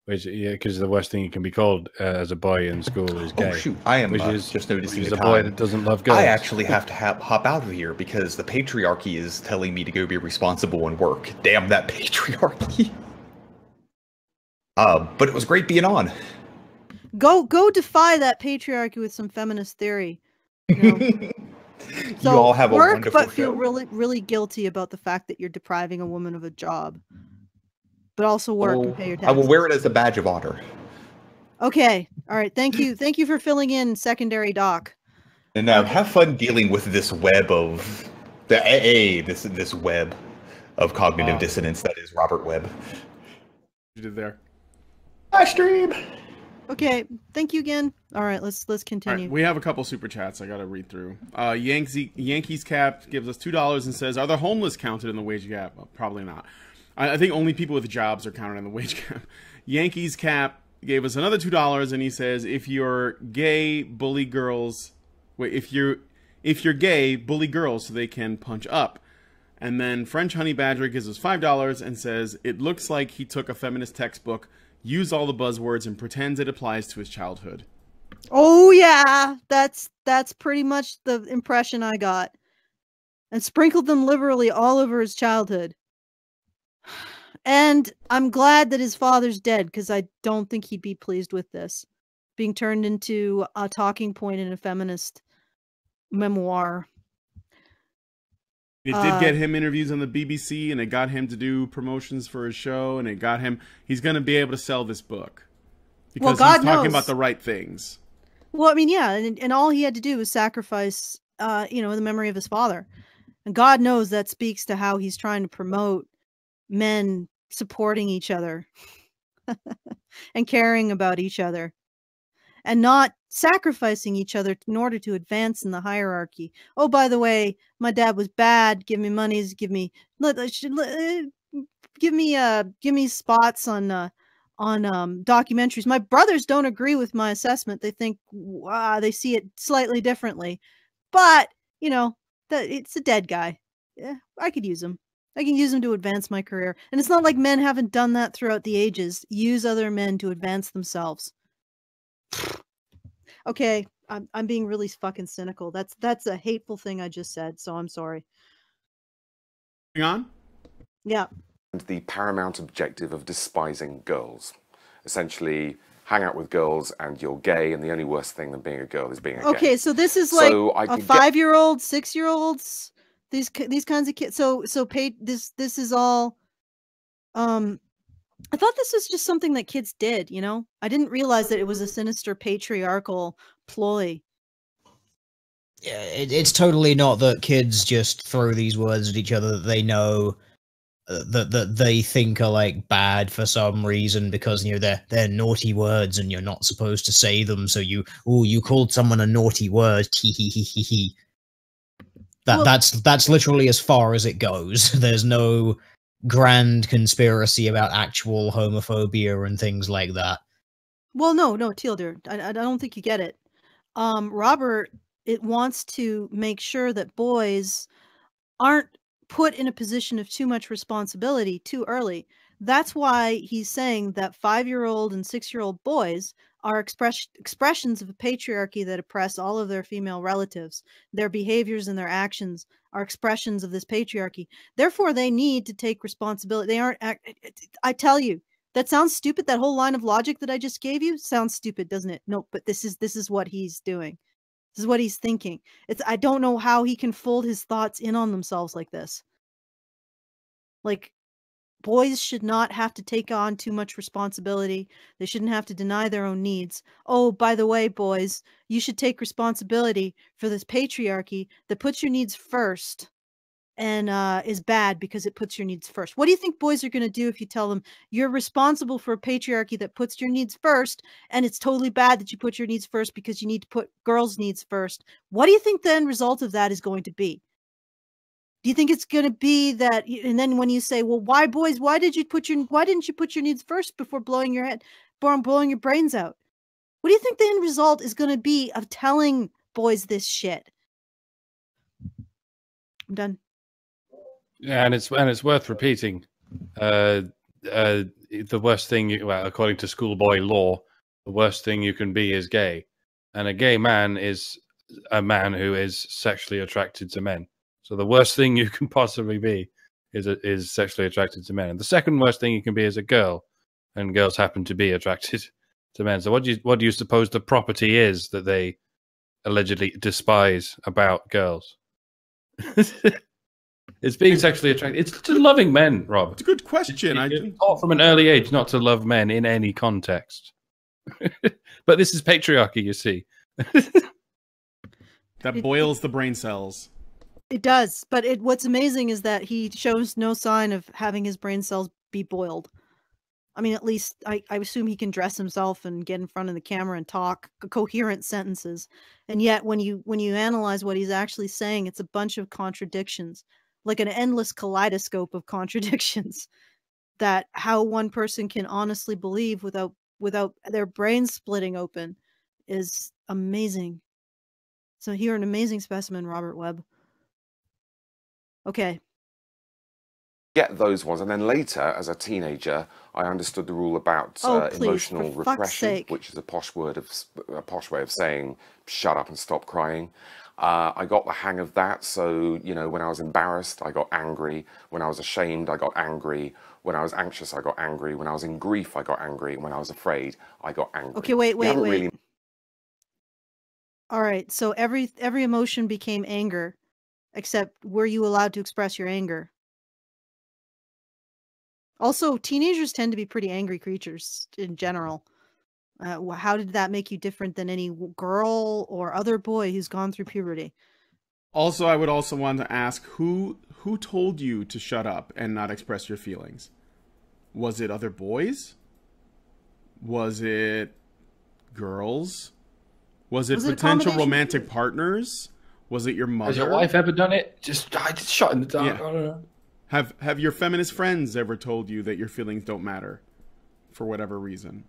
Which, yeah, because the worst thing you can be called as a boy in school is gay. Oh shoot! I am which is just noticing which is the a boy time. that doesn't love girls. I actually have to hop out of here because the patriarchy is telling me to go be responsible and work. Damn that patriarchy! But it was great being on. Go defy that patriarchy with some feminist theory. You know? So you all have a work, wonderful but feel show. really guilty about the fact that you're depriving a woman of a job. But also work and pay your taxes. I will wear it as a badge of honor. Okay. All right. Thank you for filling in secondary doc. And have fun dealing with this web of this web of cognitive dissonance that is Robert Webb. You did there. I stream. Okay. Thank you again. All right. Let's continue. Right, we have a couple super chats I got to read through. Yankees Cap gives us $2 and says, "Are the homeless counted in the wage gap?" Well, probably not. I think only people with jobs are counted in the wage gap. Yankees Cap gave us another $2 and he says, if you're gay, bully girls. Wait, if you're gay, bully girls so they can punch up. And then French Honey Badger gives us $5 and says, it looks like he took a feminist textbook, used all the buzzwords, and pretends it applies to his childhood. Oh yeah, that's pretty much the impression I got. And sprinkled them liberally all over his childhood. And I'm glad that his father's dead, because I don't think he'd be pleased with this being turned into a talking point in a feminist memoir. It did get him interviews on the BBC, and it got him to do promotions for his show, and it got him. He's going to be able to sell this book because God he's talking knows. about the right things. Well, I mean, yeah, and all he had to do was sacrifice, the memory of his father, and God knows that speaks to how he's trying to promote men supporting each other and caring about each other and not sacrificing each other in order to advance in the hierarchy. Oh, by the way, my dad was bad. Give me monies. Give me spots on documentaries. My brothers don't agree with my assessment. They think they see it slightly differently, but it's a dead guy. Yeah, I could use him. I can use them to advance my career. And it's not like men haven't done that throughout the ages. Use other men to advance themselves. Okay, I'm being really fucking cynical. That's a hateful thing I just said, so I'm sorry. Hang on. Yeah. And the paramount objective of despising girls. Essentially, hang out with girls and you're gay, and the only worse thing than being a girl is being a gay. Okay, so this is like So a 5-year-old, 6-year-olds. These kinds of kids. So this is all. I thought this was just something that kids did. I didn't realize that it was a sinister patriarchal ploy. Yeah, it's totally not that kids just throw these words at each other that they know that they think are like bad for some reason because they're naughty words and you're not supposed to say them. So you called someone a naughty word. Hee hee hee hee hee. That's literally as far as it goes. There's no grand conspiracy about actual homophobia and things like that. Well, no, Teal'c, I don't think you get it. Robert, it wants to make sure that boys aren't put in a position of too much responsibility too early. That's why he's saying that 5-year-old and 6-year-old boys are expressions of a patriarchy that oppress all of their female relatives. Their behaviors and their actions are expressions of this patriarchy. Therefore, they need to take responsibility. They aren't. I tell you, that sounds stupid. That whole line of logic that I just gave you sounds stupid, doesn't it? No, but this is what he's doing. This is what he's thinking. I don't know how he can fold his thoughts in on themselves like this. Like, boys should not have to take on too much responsibility. They shouldn't have to deny their own needs. Oh, by the way, boys, you should take responsibility for this patriarchy that puts your needs first and is bad because it puts your needs first. What do you think boys are going to do if you tell them you're responsible for a patriarchy that puts your needs first, and it's totally bad that you put your needs first because you need to put girls' needs first? What do you think the end result of that is going to be? Do you think it's going to be that, and then when you say, well, why boys, why didn't you put your needs first before blowing your brains out? What do you think the end result is going to be of telling boys this shit? I'm done. Yeah, and it's worth repeating. The worst thing, according to schoolboy law, the worst thing you can be is gay, and a gay man is a man who is sexually attracted to men. So the worst thing you can possibly be is sexually attracted to men, and the second worst thing you can be is a girl, and girls happen to be attracted to men. So what do you suppose the property is that they allegedly despise about girls? It's being sexually attracted. It's to loving men, Rob. It's a good question. I taught from an early age not to love men in any context. But this is patriarchy, you see. That boils the brain cells. It does, but what's amazing is that he shows no sign of having his brain cells be boiled. I mean, at least I assume he can dress himself and get in front of the camera and talk coherent sentences. And yet when you analyze what he's actually saying, it's a bunch of contradictions, like an endless kaleidoscope of contradictions, that how one person can honestly believe without their brain splitting open is amazing. So you're an amazing specimen, Robert Webb. Okay. Get those ones, and then later, as a teenager, I understood the rule about emotional repression, which is a posh way of saying "shut up and stop crying." I got the hang of that. So when I was embarrassed, I got angry. When I was ashamed, I got angry. When I was anxious, I got angry. When I was in grief, I got angry. When I was afraid, I got angry. Okay, wait. Really... All right, so every emotion became anger. Except, were you allowed to express your anger? Also, teenagers tend to be pretty angry creatures in general. How did that make you different than any girl or other boy who's gone through puberty? Also, I would also want to ask, who told you to shut up and not express your feelings? Was it other boys? Was it girls? Was it potential romantic partners? Was it your mother? Has your wife ever done it? Just shut in the dark. Yeah. I don't know. Have your feminist friends ever told you that your feelings don't matter for whatever reason?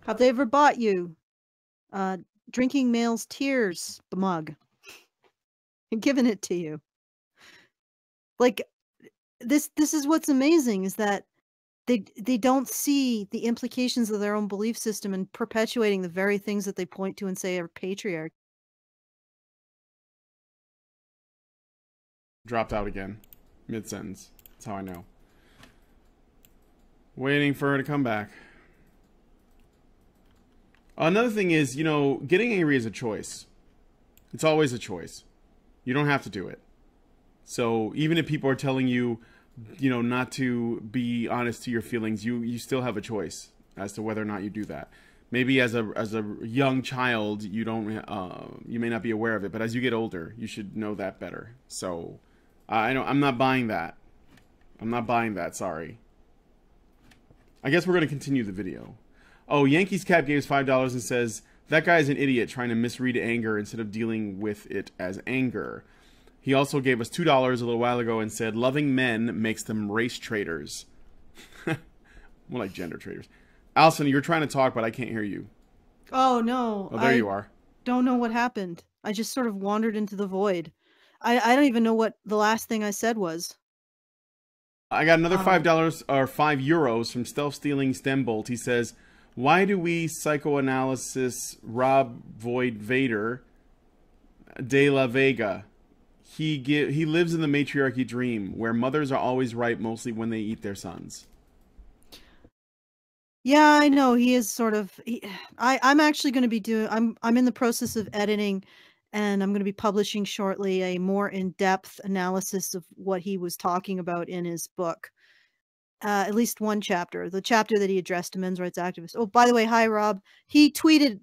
Have they ever bought you drinking male's tears mug and given it to you? Like this is what's amazing, is that they don't see the implications of their own belief system and perpetuating the very things that they point to and say are patriarchy. Dropped out again. Mid-sentence. That's how I know. Waiting for her to come back. Another thing is, getting angry is a choice. It's always a choice. You don't have to do it. So even if people are telling you, not to be honest to your feelings, you still have a choice as to whether or not you do that. Maybe as a young child, you may not be aware of it, but as you get older, you should know that better. So I'm not buying that. I'm not buying that, sorry. I guess we're going to continue the video. Oh, Yankees Cap gave us $5 and says, that guy is an idiot trying to misread anger instead of dealing with it as anger. He also gave us $2 a little while ago and said, loving men makes them race traders. More like gender traders. Alison, you're trying to talk, but I can't hear you. Oh, no. Oh, there you are. Don't know what happened. I just sort of wandered into the void. I don't even know what the last thing I said was. I got another $5 or €5 from Stealth Stealing Stembolt. He says, why do we psychoanalysis Rob Void Vader de la Vega? He lives in the matriarchy dream where mothers are always right mostly when they eat their sons. Yeah, I know. He is sort of I'm actually going to be doing I'm in the process of editing, and I'm going to be publishing shortly a more in-depth analysis of what he was talking about in his book. At least one chapter, the chapter that he addressed to men's rights activists. Oh, by the way, hi Rob. He tweeted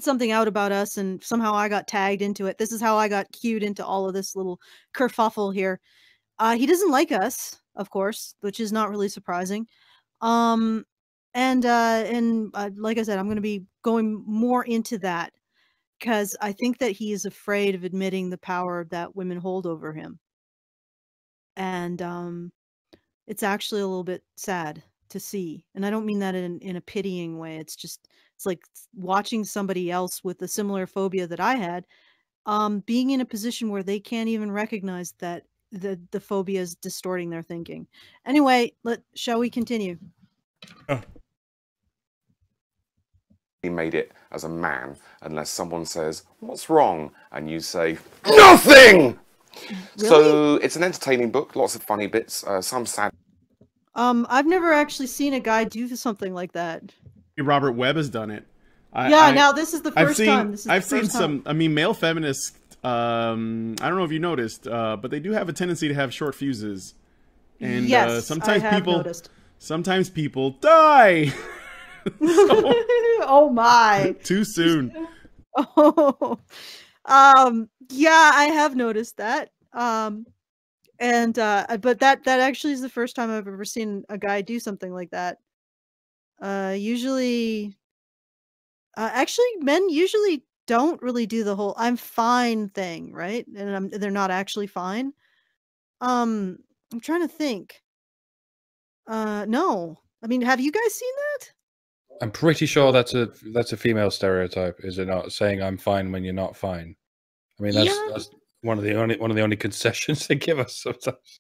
something out about us, and somehow I got tagged into it. This is how I got cued into all of this little kerfuffle here. He doesn't like us, of course, which is not really surprising. Like I said, I'm going to be going more into that because I think that he is afraid of admitting the power that women hold over him. And it's actually a little bit sad to see. And I don't mean that in a pitying way. It's like watching somebody else with a similar phobia that I had, being in a position where they can't even recognize that the phobia is distorting their thinking. Anyway, shall we continue? He made it as a man unless someone says, what's wrong? And you say, nothing! Really? So it's an entertaining book, lots of funny bits, some sad. I've never actually seen a guy do something like that. Robert Webb has done it. Now this is the first time. I've seen some, male feminists, I don't know if you noticed, but they do have a tendency to have short fuses. And yes, sometimes I have noticed. Sometimes people die. Oh my. Too soon. Oh. Yeah, I have noticed that. But that actually is the first time I've ever seen a guy do something like that. Usually actually men usually don't really do the whole I'm fine thing, right? And they're not actually fine. I'm trying to think. No. I mean, have you guys seen that? I'm pretty sure that's a female stereotype, is it not? Saying I'm fine when you're not fine. I mean, that's one of the only concessions they give us sometimes.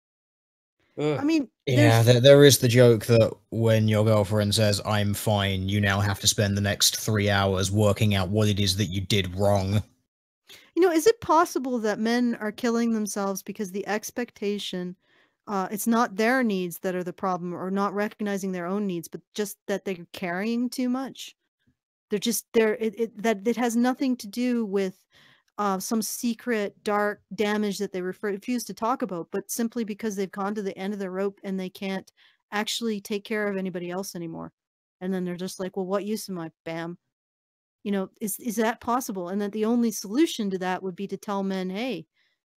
Ugh. I mean, yeah, there is the joke that when your girlfriend says I'm fine, you now have to spend the next 3 hours working out what it is that you did wrong. You know, is it possible that men are killing themselves because the expectation, it's not their needs that are the problem, or not recognizing their own needs, but just that they're carrying too much? It has nothing to do with some secret dark damage that they refuse to talk about, but simply because they've gone to the end of their rope and they can't actually take care of anybody else anymore. And then they're just like, well, what use am I? Bam. You know, is that possible? And that the only solution to that would be to tell men, hey,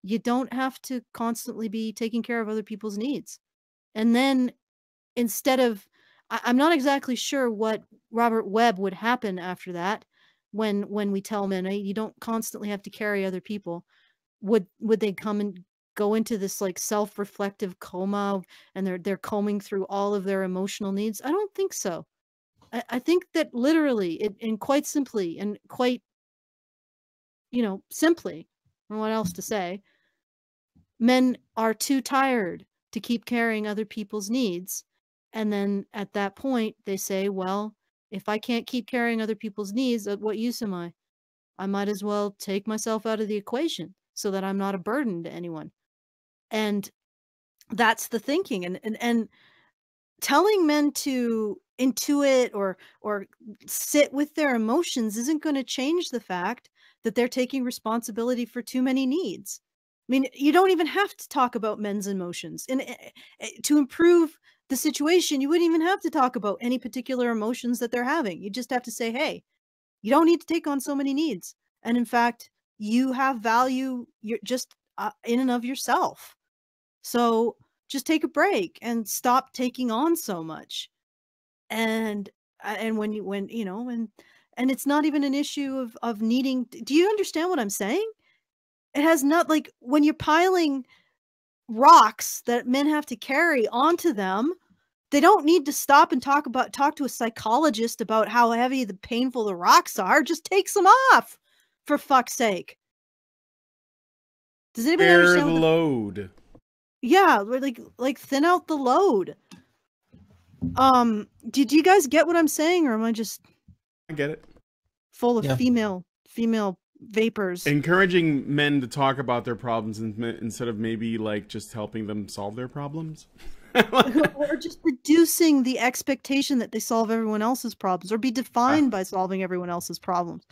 you don't have to constantly be taking care of other people's needs. And then instead of, I'm not exactly sure what Robert Webb would happen after that. When we tell men, hey, you don't constantly have to carry other people, would they come and go into this like self-reflective coma, and they're combing through all of their emotional needs? I don't think so. I think that literally, and quite simply, and quite, simply, and what else to say, men are too tired to keep carrying other people's needs. And then at that point, they say, well, if I can't keep carrying other people's needs, what use am I? I might as well take myself out of the equation so that I'm not a burden to anyone. And that's the thinking. And telling men to intuit or sit with their emotions isn't going to change the fact that they're taking responsibility for too many needs. I mean, you don't even have to talk about men's emotions. And to improve the situation, you wouldn't even have to talk about any particular emotions that they're having. You just have to say, hey, you don't need to take on so many needs. And in fact, you have value. You're just in and of yourself. So just take a break and stop taking on so much. And it's not even an issue of needing. Do you understand what I'm saying? It has not, like, when you're piling rocks that men have to carry onto them, they don't need to stop and talk to a psychologist about how heavy the painful the rocks are. Just takes them off, for fuck's sake. Does anybody Bear understand the load? Yeah, like thin out the load. Did you guys get what I'm saying, or am I just? I get it. Full of female vapors. Encouraging men to talk about their problems instead of maybe like just helping them solve their problems. Or just reducing the expectation that they solve everyone else's problems or be defined by solving everyone else's problems.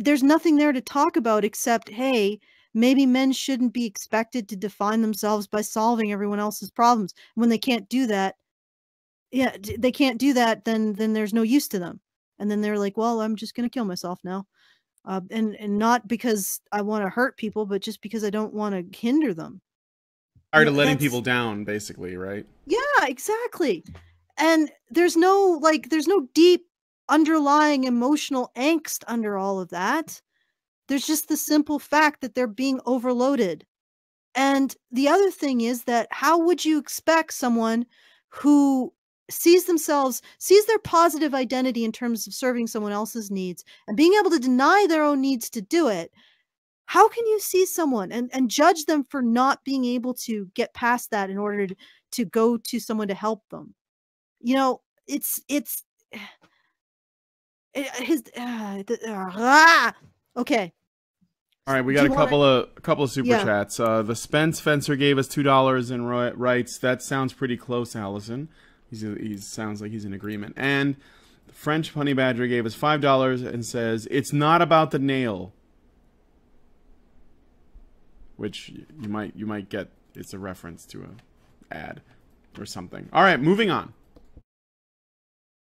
There's nothing there to talk about except, hey, maybe men shouldn't be expected to define themselves by solving everyone else's problems. When they can't do that, they can't do that, then there's no use to them. And then they're like, well, I'm just going to kill myself now. And not because I want to hurt people, but just because I don't want to hinder them. Tired of letting people down, basically, right? Yeah, exactly. And there's no deep underlying emotional angst under all of that. There's just the simple fact that they're being overloaded. And the other thing is that how would you expect someone who sees their positive identity in terms of serving someone else's needs and being able to deny their own needs to do it? How can you see someone and judge them for not being able to get past that in order to go to someone to help them? You know, okay. All right, we got a couple of super chats. The Spence Fencer gave us $2 and writes, that sounds pretty close, Alison. He sounds like he's in agreement. And the French Honey Badger gave us $5 and says, it's not about the nail. Which you might get, it's a reference to an ad or something. All right, moving on.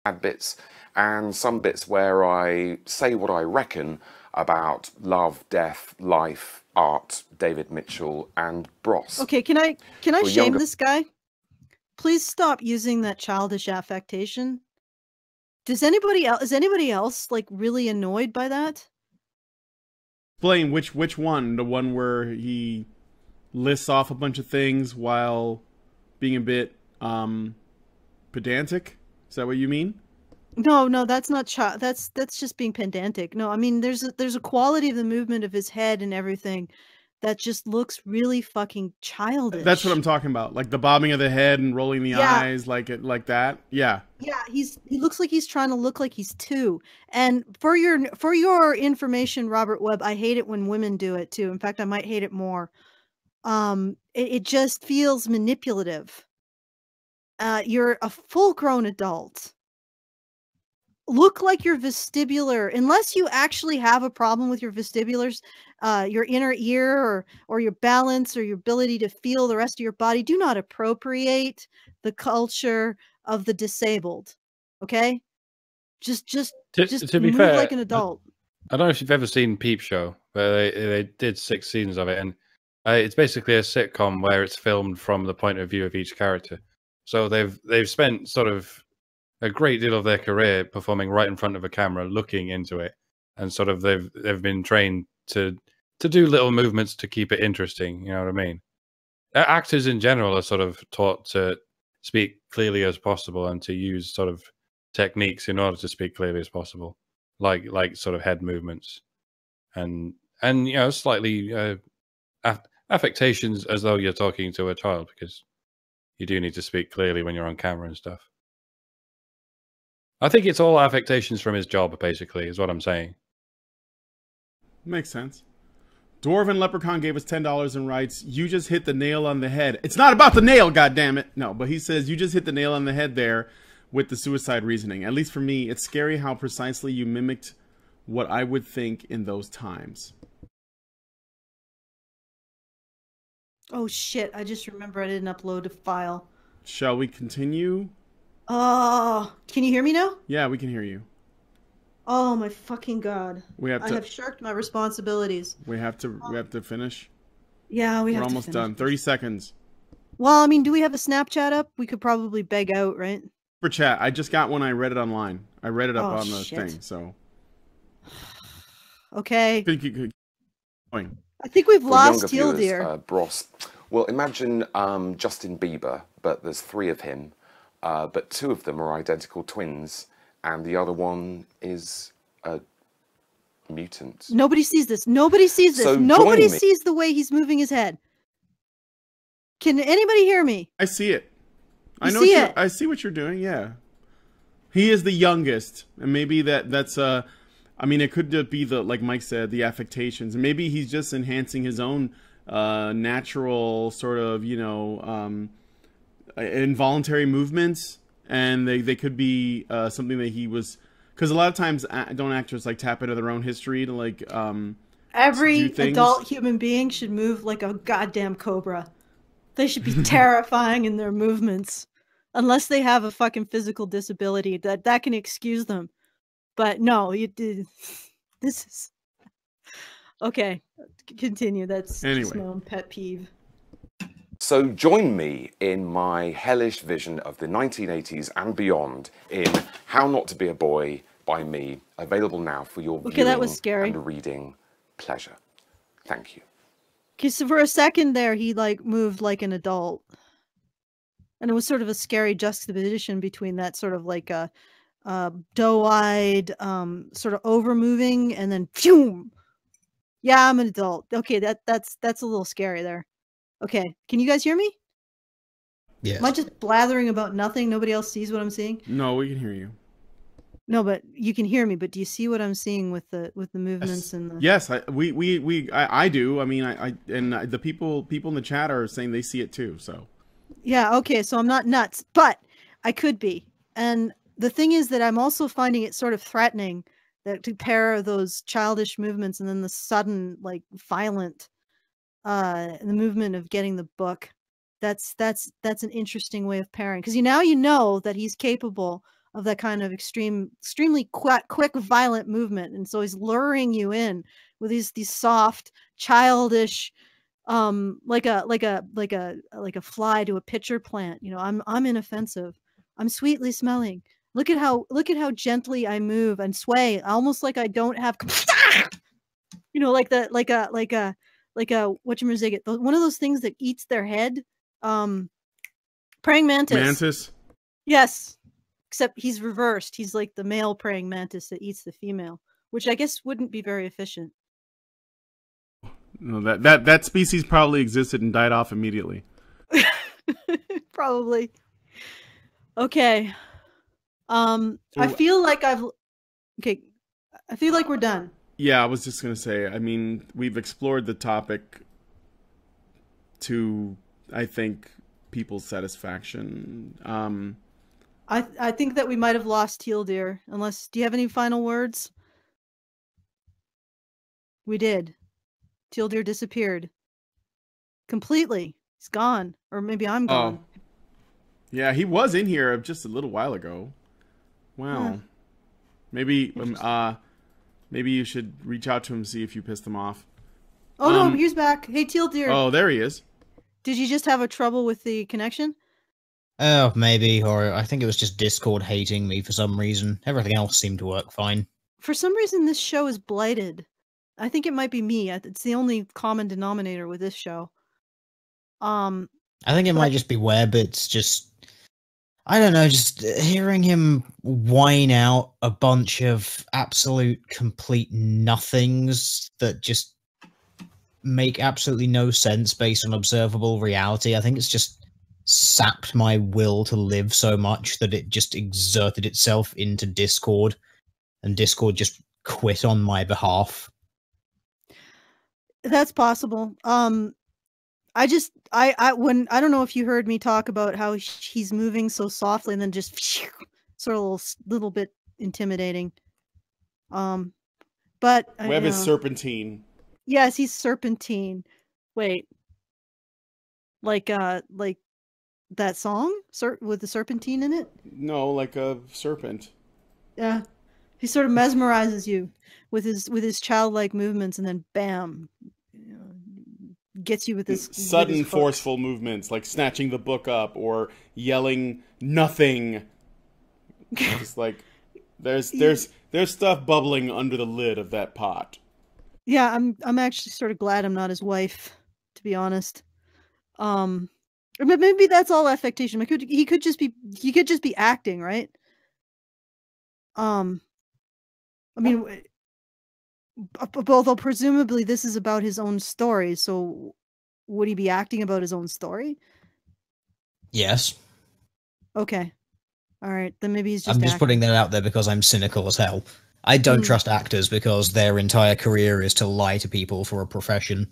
Add bits and some bits where I say what I reckon about love, death, life, art, David Mitchell, and Bros. Okay, can I shame this guy? Please stop using that childish affectation. Is anybody else like really annoyed by that? Explain which one? The one where he lists off a bunch of things while being a bit pedantic? Is that what you mean? No, that's not that's just being pedantic. No, I mean there's a quality of the movement of his head and everything that just looks really fucking childish. That's what I'm talking about. Like the bobbing of the head and rolling the eyes like that. Yeah. Yeah, he looks like he's trying to look like he's 2. And for your information, Robert Webb, I hate it when women do it too. In fact, I might hate it more. It just feels manipulative. You're a full-grown adult. Look like your vestibular, unless you actually have a problem with your vestibulars, your inner ear or your balance or your ability to feel the rest of your body. Do not appropriate the culture of the disabled. Okay, just to be move fair, like an adult. I don't know if you've ever seen Peep Show, where they did 6 seasons of it, and it's basically a sitcom where it's filmed from the point of view of each character. So they've spent sort of a great deal of their career performing right in front of a camera, looking into it, and sort of they've been trained to do little movements to keep it interesting. You know what I mean? Actors in general are sort of taught to speak clearly as possible and to use sort of techniques in order to speak clearly as possible, like sort of head movements, and you know, slightly affectations as though you're talking to a child, because you do need to speak clearly when you're on camera and stuff. I think it's all affectations from his job, basically, is what I'm saying. Makes sense. Dwarven Leprechaun gave us $10 and writes, you just hit the nail on the head. It's not about the nail, goddammit. No, but he says, you just hit the nail on the head there with the suicide reasoning. At least for me, it's scary how precisely you mimicked what I would think in those times. Oh shit, I just remember I didn't upload a file. Shall we continue? Oh, can you hear me now? Yeah, we can hear you. Oh my fucking god! I have shirked my responsibilities. We have to finish. Yeah, we're almost done. 30 seconds. Well, I mean, do we have a Snapchat up? We could probably beg out, right? For chat, I just got one. I read it online. I read it up on the thing. So okay. Keep going. I think we've For lost younger Teal viewers, Deer. Bros. Well, imagine Justin Bieber, but there's 3 of him, but 2 of them are identical twins, and the other one is a mutant. Nobody sees this. Nobody sees this. So Nobody join me. sees the way he's moving his head. Can anybody hear me? I see it. You I know. see it? I see what you're doing. Yeah. He is the youngest, and maybe that's I mean, it could just be the, like Mike said, the affectations. Maybe he's just enhancing his own natural sort of, you know, involuntary movements, and they could be something that he was, because a lot of times don't actors like tap into their own history to like Every do things? adult human being should move like a goddamn cobra. They should be terrifying in their movements, unless they have a fucking physical disability that can excuse them. But no, you did. This is okay. Continue. That's just Anyway. my own pet peeve. So join me in my hellish vision of the 1980s and beyond in How Not to Be a Boy by me, available now for your Okay, viewing that was scary. and reading pleasure. Thank you. Okay, so for a second there, he like moved like an adult, and it was sort of a scary juxtaposition between that sort of like a doe-eyed, sort of over-moving, and then phew. Yeah, I'm an adult. Okay, that's a little scary there. Okay, can you guys hear me? Yes. Am I just blathering about nothing? Nobody else sees what I'm seeing? No, we can hear you. No, but you can hear me. But do you see what I'm seeing with the movements and the? Yes, I do. I mean, the people in the chat are saying they see it too. So Yeah. Okay. So I'm not nuts, but I could be. And the thing is that I'm also finding it sort of threatening that to pair those childish movements and then the sudden, like, violent, the movement of getting the book. That's an interesting way of pairing, because you know that he's capable of that kind of extremely quick, violent movement, and so he's luring you in with these soft, childish, like a fly to a pitcher plant. You know, I'm inoffensive. I'm sweetly smelling. Look at how gently I move and sway, almost like I don't have, you know, like a whatchamazigget, one of those things that eats their head. Praying mantis. Mantis. Yes, except he's reversed. He's like the male praying mantis that eats the female, which I guess wouldn't be very efficient. No, that species probably existed and died off immediately. Probably. Okay. I feel like I feel like we're done. Yeah, I was just gonna say. I mean, we've explored the topic to, I think, people's satisfaction. I think that we might have lost Teal Deer. Unless, do you have any final words? We did. Teal Deer disappeared completely. He's gone, or maybe I'm gone. Oh, yeah, he was in here just a little while ago. Wow. Yeah. Maybe you should reach out to him and see if you pissed him off. Oh no, he's back. Hey, Teal Deer. Oh, there he is. Did you just have a trouble with the connection? Oh, maybe, or I think it was just Discord hating me for some reason. Everything else seemed to work fine. For some reason, this show is blighted. I think it might be me. It's the only common denominator with this show. I think it might just be Webb. It's just, I don't know, just hearing him whine out a bunch of absolute complete nothings that just make absolutely no sense based on observable reality. I think it's just sapped my will to live so much that it just exerted itself into Discord, and Discord just quit on my behalf. That's possible. I don't know if you heard me talk about how he's moving so softly and then just sort of a little bit intimidating. But Webb is serpentine. Yes, he's serpentine. Wait, like that song with the serpentine in it? No, like a serpent. Yeah, he sort of mesmerizes you with his childlike movements, and then bam, gets you with this sudden forceful movements, like snatching the book up or yelling nothing. Just like there's stuff bubbling under the lid of that pot. Yeah, I'm actually sort of glad I'm not his wife, to be honest. But maybe that's all affectation. He could just be acting, right? I mean, although presumably this is about his own story, so would he be acting about his own story? Yes. Okay. All right, then maybe he's just. I'm just putting that out there because I'm cynical as hell. I don't trust actors because their entire career is to lie to people for a profession.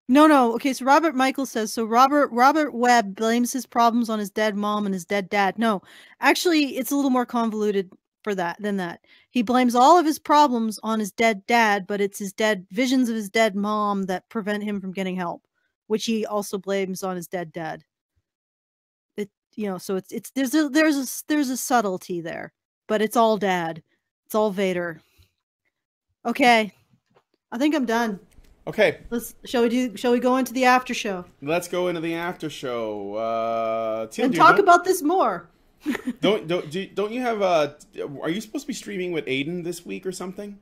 No. Okay, so Robert Michael says, so Robert Webb blames his problems on his dead mom and his dead dad. No, actually, it's a little more convoluted than that. He blames all of his problems on his dead dad, but it's his dead visions of his dead mom that prevent him from getting help, which he also blames on his dead dad. So it's there's a subtlety there, but it's all dad. It's all Vader. Okay, I think I'm done. Okay. Shall we go into the after show? Let's go into the after show. And talk about this more. Don't you have are you supposed to be streaming with Aiden this week or something?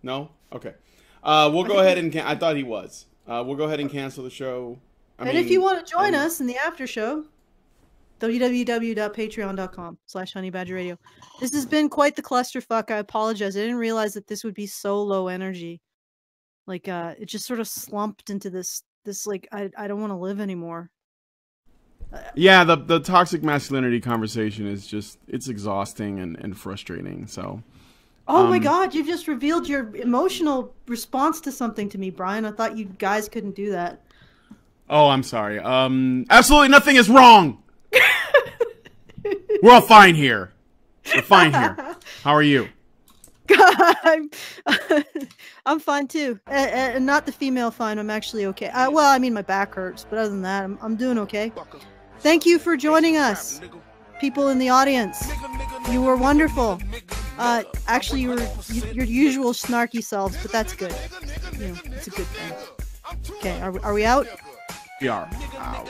No? Okay. We'll go ahead and I thought he was. We'll go ahead and cancel the show. If you want to join us in the after show, www.patreon.com/honeybadgerradio. This has been quite the clusterfuck. I apologize. I didn't realize that this would be so low energy. Like, it just sort of slumped into this like, I don't want to live anymore. Yeah, the toxic masculinity conversation is just, it's exhausting and frustrating, so. Oh my god, you've just revealed your emotional response to something to me, Brian. I thought you guys couldn't do that. Oh, I'm sorry. Absolutely nothing is wrong! We're all fine here. We're fine here. How are you? I'm fine too. Not the female fine. I'm actually okay. Well, I mean, my back hurts, but other than that, I'm doing okay. Thank you for joining us, people in the audience. You were wonderful. Actually, you were your usual snarky selves, but that's good. It's a good thing. Okay, are we out? We are out.